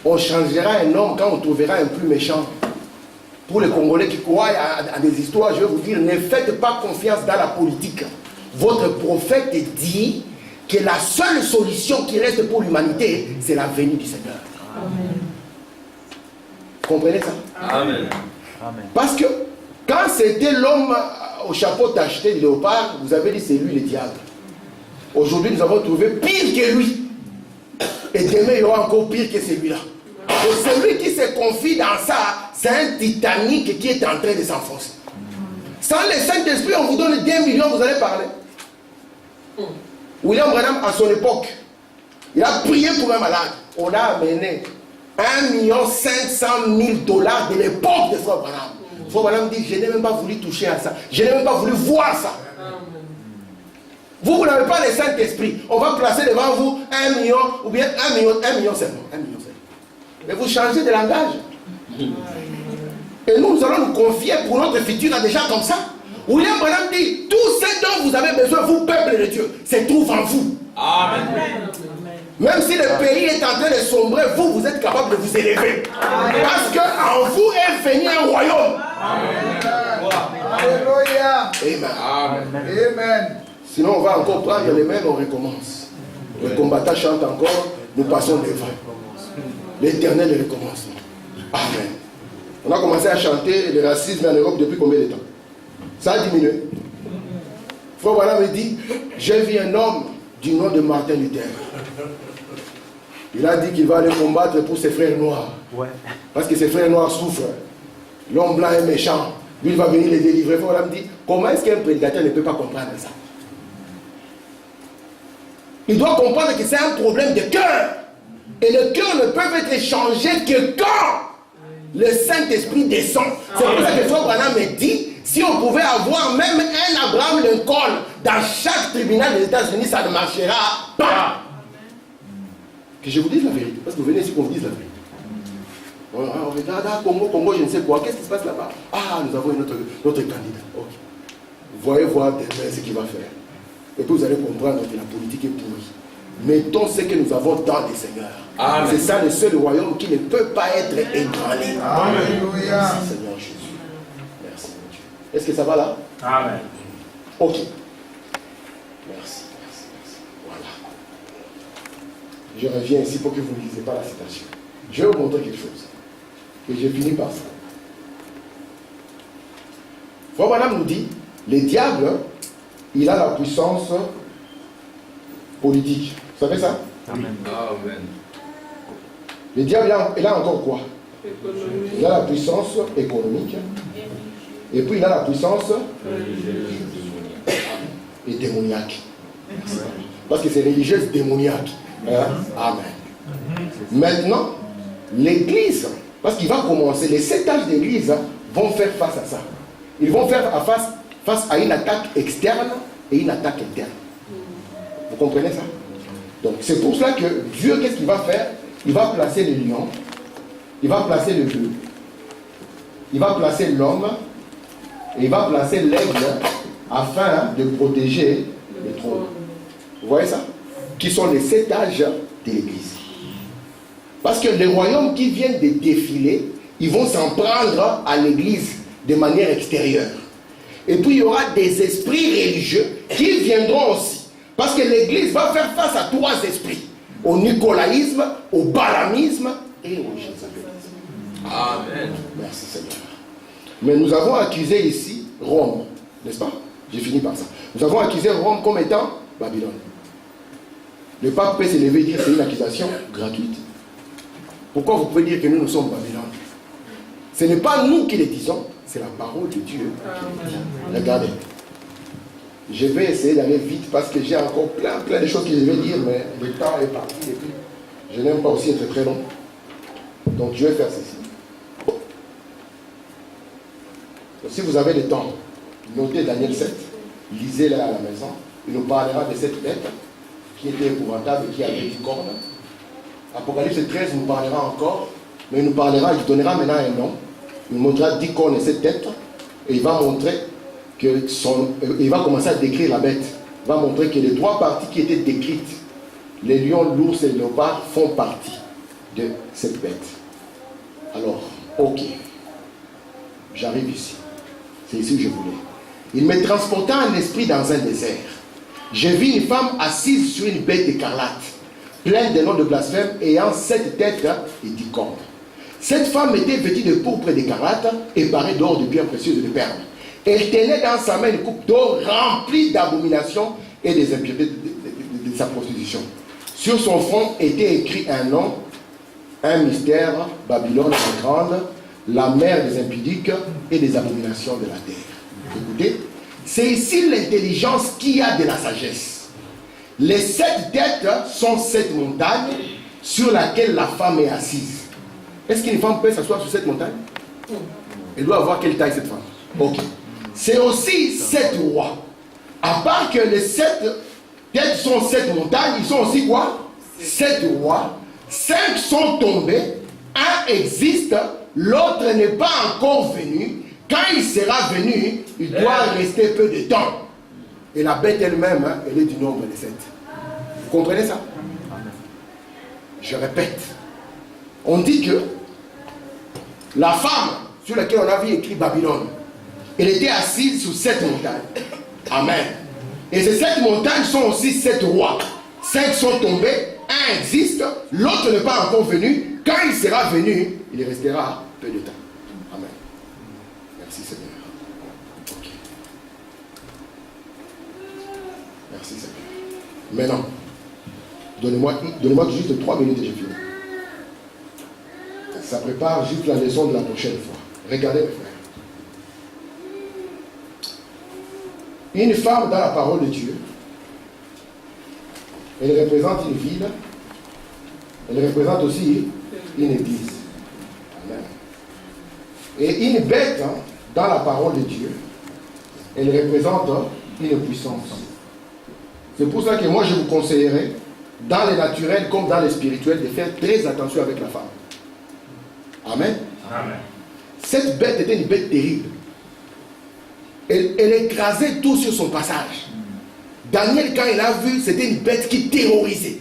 On changera un homme quand on trouvera un plus méchant. Pour les Congolais qui croient à des histoires, je vais vous dire, ne faites pas confiance dans la politique. Votre prophète dit que la seule solution qui reste pour l'humanité, c'est la venue du Seigneur. Amen. Vous comprenez ça? Amen. Parce que quand c'était l'homme au chapeau tacheté de léopard, vous avez dit c'est lui le diable. Aujourd'hui, nous avons trouvé pire que lui. Et demain, il y aura encore pire que celui-là. Et celui qui se confie dans ça, c'est un Titanic qui est en train de s'enfoncer. Sans le Saint-Esprit, on vous donne 10 millions, vous allez parler. William Branham, à son époque, il a prié pour un malade. On a amené 1 500 000 dollars de l'époque de Frère Branham. Frère Branham dit, je n'ai même pas voulu toucher à ça. Je n'ai même pas voulu voir ça. Vous n'avez pas le Saint-Esprit. On va placer devant vous 1 million, ou bien 1 million seulement. 1 million seulement. Mais vous changez de langage. Et nous allons nous confier pour notre futur à des gens comme ça. William Branham dit, tout ce dont vous avez besoin, vous, peuple de Dieu, se trouve en vous. Amen. Même si le pays est en train de sombrer, vous êtes capable de vous élever. Amen. Parce qu'en vous est venu un royaume. Alléluia. Amen. Amen. Sinon, on va encore prendre les mains, on recommence. Le combattant chante encore, nous passons devant. L'éternel est le recommencement. Amen. On a commencé à chanter le racisme en Europe depuis combien de temps? Ça a diminué. Frère Branham me dit, j'ai vu un homme du nom de Martin Luther. Il a dit qu'il va aller combattre pour ses frères noirs. Ouais. Parce que ses frères noirs souffrent. L'homme blanc est méchant. Lui, il va venir les délivrer. Frère Branham me dit, comment est-ce qu'un prédicateur ne peut pas comprendre ça? Il doit comprendre que c'est un problème de cœur. Et le cœur ne peut être changé que quand le Saint-Esprit descend. C'est pour ça que Frère Branham me dit, si on pouvait avoir même un Abraham Lincoln dans chaque tribunal des États-Unis, ça ne marchera pas. Que je vous dise la vérité, parce que vous venez ici qu'on vous dise la vérité. On regarde, Congo, je ne sais quoi, qu'est-ce qui se passe là-bas? Ah, nous avons notre candidat. Ok. Voyez voir demain ce qu'il va faire. Et puis vous allez comprendre que la politique est pourrie. Mettons ce que nous avons dans les seigneurs. C'est ça le seul royaume qui ne peut pas être ébranlé. Alléluia. Merci Seigneur Jésus. Merci mon Dieu. Est-ce que ça va là? Amen. Ok. Merci. Voilà. Je reviens ici pour que vous ne lisez pas la citation. Je vais vous montrer quelque chose. Et je finis par ça. Frère Branham nous dit, le diable, il a la puissance politique. Vous savez ça? Amen. Le diable, il a encore quoi? Il a la puissance économique. Et puis il a la puissance et démoniaque. Parce que c'est religieuse démoniaque. Amen. Maintenant, l'église, parce qu'il va commencer, les 7 âges d'église vont faire face à ça. Ils vont faire face à une attaque externe et une attaque interne. Vous comprenez ça? Donc c'est pour cela que Dieu, qu'est-ce qu'il va faire? Il va placer le lion, il va placer le bœuf, il va placer l'homme, et il va placer l'aigle afin de protéger le trône. Vous voyez ça? Qui sont les 7 âges de l'église. Parce que les royaumes qui viennent de défiler, ils vont s'en prendre à l'église de manière extérieure. Et puis il y aura des esprits religieux qui viendront aussi. Parce que l'église va faire face à 3 esprits. Au nicolaïsme, au balamisme et au jésuitisme. Amen. Merci Seigneur. Mais nous avons accusé ici Rome, n'est-ce pas? J'ai fini par ça. Nous avons accusé Rome comme étant Babylone. Le pape peut se lever et dire que c'est une accusation gratuite. Pourquoi vous pouvez dire que nous sommes Babylone? Ce n'est pas nous qui le disons, c'est la parole de Dieu. Regardez. Je vais essayer d'aller vite parce que j'ai encore plein de choses que je vais dire, mais le temps est parti et puis je n'aime pas aussi être très long. Donc je vais faire ceci. Si vous avez le temps, notez Daniel 7, lisez-la à la maison. Il nous parlera de cette bête qui était épouvantable et qui avait 10 cornes. Apocalypse 13 nous parlera encore, mais il nous parlera, il donnera maintenant un nom. Il nous montrera 10 cornes et 7 têtes, et il va montrer que il va commencer à décrire la bête. Il va montrer que les 3 parties qui étaient décrites, les lions, l'ours et le léopard, font partie de cette bête. Alors, ok, j'arrive ici. C'est ici que je voulais. Il me transporta en esprit dans un désert. J'ai vu une femme assise sur une bête écarlate, pleine de noms de blasphème, ayant 7 têtes et 10 cornes. Cette femme était vêtue de pourpre et d'écarlate et parée d'or, de pierres précieuses et de perles. Elle tenait dans sa main une coupe d'or remplie d'abominations et des impuretés de sa prostitution. Sur son front était écrit un nom, un mystère, Babylone la grande, la mère des impudiques et des abominations de la terre. Écoutez, c'est ici l'intelligence qui a de la sagesse. Les 7 têtes sont 7 montagnes sur laquelle la femme est assise. Est-ce qu'une femme peut s'asseoir sur cette montagne? Elle doit avoir quelle taille cette femme? Ok. C'est aussi 7 rois. À part que les 7 têtes sont 7 montagnes, ils sont aussi quoi? 7 rois. 5 sont tombés, un existe, l'autre n'est pas encore venu. Quand il sera venu, il doit rester peu de temps. Et la bête elle-même, elle est du nombre de 7. Vous comprenez ça? Je répète. On dit que la femme sur laquelle on a vu écrit Babylone, elle était assise sur 7 montagnes. Amen. Et ces 7 montagnes sont aussi 7 rois. 5 sont tombés, un existe, l'autre n'est pas encore venu. Quand il sera venu, il restera peu de temps. Amen. Merci Seigneur. Ok. Merci Seigneur. Maintenant, donnez-moi juste 3 minutes et je finis. Ça prépare juste la leçon de la prochaine fois. Regardez mes frères. Une femme dans la parole de Dieu, elle représente une ville, elle représente aussi une église. Amen. Et une bête dans la parole de Dieu, elle représente une puissance. C'est pour ça que moi je vous conseillerais, dans les naturels comme dans les spirituels, de faire très attention avec la femme. Amen. Amen. Cette bête était une bête terrible. Elle écrasait tout sur son passage. Daniel, quand il a vu, c'était une bête qui terrorisait.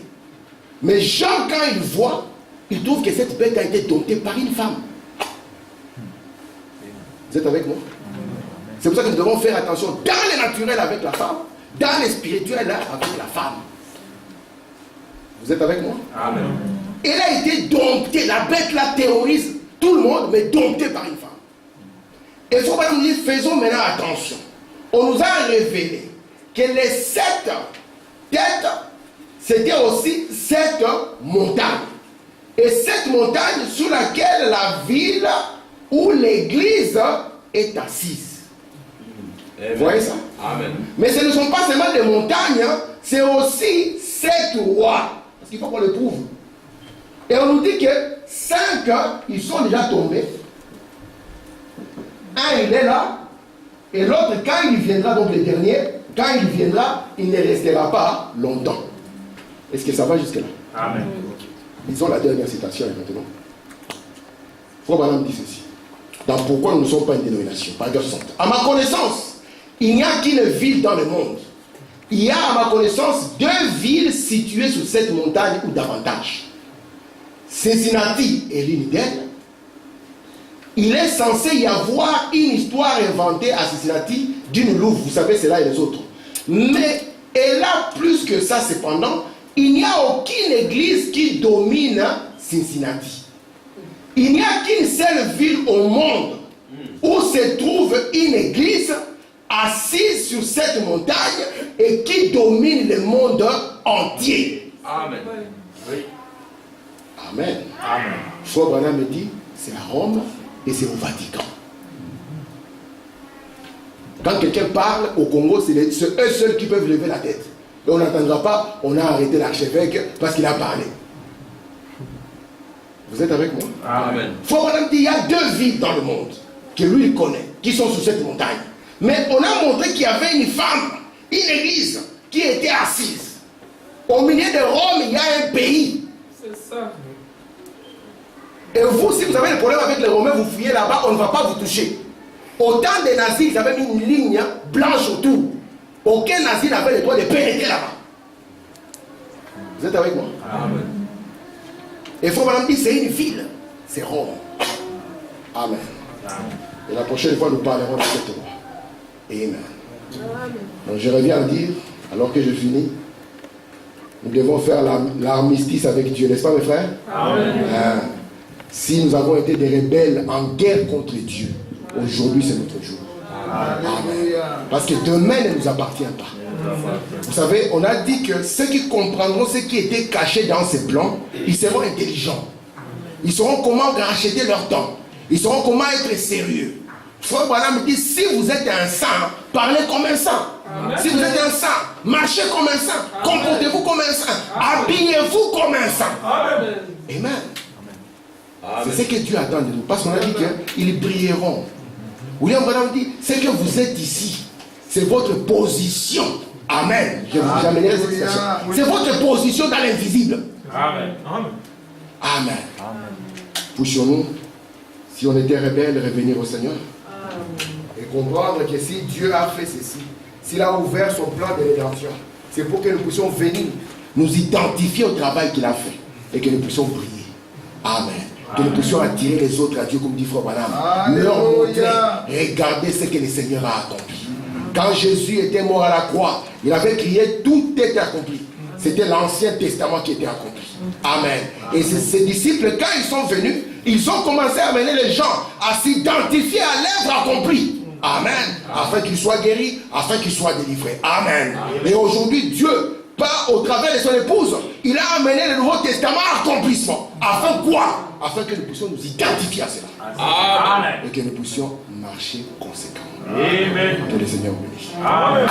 Mais Jean, quand il voit, il trouve que cette bête a été domptée par une femme. Vous êtes avec moi? C'est pour ça que nous devons faire attention dans les naturels avec la femme, dans les spirituels avec la femme. Vous êtes avec moi? Amen. Elle a été domptée. La bête la terrorise tout le monde, mais domptée par une femme. Et il faut nous dit, faisons maintenant attention. On nous a révélé que les 7 têtes, c'était aussi 7 montagnes. Et cette montagne sur laquelle la ville ou l'église est assise. Vous voyez ça? Amen. Mais ce ne sont pas seulement des montagnes, c'est aussi 7 rois. Parce qu'il faut qu'on le prouve. Et on nous dit que 5, ils sont déjà tombés. Un, il est là. Et l'autre, quand il viendra, donc le dernier, quand il viendra, il ne restera pas longtemps. Est-ce que ça va jusque-là? Amen. Disons la dernière citation maintenant. Frère Branham dit ceci. Dans pourquoi nous ne sommes pas une dénomination. Paragraphe 60. À ma connaissance, il n'y a qu'une ville dans le monde. Il y a à ma connaissance 2 villes situées sur cette montagne ou davantage. Cincinnati est l'une d'elles. Il est censé y avoir une histoire inventée à Cincinnati d'une louve. Vous savez, c'est là et les autres. Mais, et là, plus que ça, cependant, il n'y a aucune église qui domine Cincinnati. Il n'y a qu'une seule ville au monde où se trouve une église assise sur cette montagne et qui domine le monde entier. Amen. Oui. Amen. Amen. Frère Branham me dit, c'est à Rome et c'est au Vatican. Quand quelqu'un parle au Congo, c'est eux seuls qui peuvent lever la tête. Et on n'entendra pas, on a arrêté l'archevêque parce qu'il a parlé. Vous êtes avec moi? Amen. Frère Branham dit, il y a 2 villes dans le monde que lui il connaît, qui sont sur cette montagne. Mais on a montré qu'il y avait une femme, une église, qui était assise. Au milieu de Rome, il y a un pays. C'est ça. Et vous, si vous avez des problèmes avec les Romains, vous fuyez là-bas, on ne va pas vous toucher. Au temps des nazis, ils avaient mis une ligne blanche autour. Aucun nazi n'avait le droit de pénétrer là-bas. Vous êtes avec moi? Amen. Et Frère Branham dit, c'est une ville. C'est Rome. Amen. Amen. Et la prochaine fois, nous parlerons de cette loi. Amen. Donc je reviens à dire, alors que je finis, nous devons faire l'armistice avec Dieu, n'est-ce pas mes frères? Amen. Si nous avons été des rebelles en guerre contre Dieu, aujourd'hui c'est notre jour. Amen. Parce que demain ne nous appartient pas. Vous savez, on a dit que ceux qui comprendront ce qui était caché dans ces plans, ils seront intelligents. Ils sauront comment racheter leur temps. Ils sauront comment être sérieux. Frère Branham dit, si vous êtes un saint, parlez comme un saint. Si vous êtes un saint, marchez comme un saint. Comportez-vous comme un saint. Habillez-vous comme un saint. Amen. Amen. C'est ce que Dieu attend de nous. Parce qu'on a dit qu'ils brilleront. William Branham dit, c'est que vous êtes ici. C'est votre position. Amen. Je vous amènerai cette citation. C'est votre position dans l'invisible. Amen. Amen. Puissions-nous, si on était rebelles, revenir au Seigneur. Et comprendre que si Dieu a fait ceci, s'il a ouvert son plan de rédemption, c'est pour que nous puissions venir nous identifier au travail qu'il a fait et que nous puissions briller. Amen. Que nous puissions attirer les autres à Dieu, comme dit Frère Branham. Leur montrer, regardez ce que le Seigneur a accompli. Quand Jésus était mort à la croix, il avait crié, tout est accompli. C'était l'Ancien Testament qui était accompli. Amen. Et ces disciples, quand ils sont venus, ils ont commencé à amener les gens à s'identifier à l'œuvre accomplie. Amen. Afin qu'ils soient guéris, afin qu'ils soient délivrés. Amen. Et aujourd'hui, Dieu, au travers de son épouse, il a amené le Nouveau Testament à accomplissement. Afin quoi? Afin que nous puissions nous identifier à cela. Amen. Et que nous puissions marcher conséquemment. Amen. Que le Seigneur vous bénisse. Amen.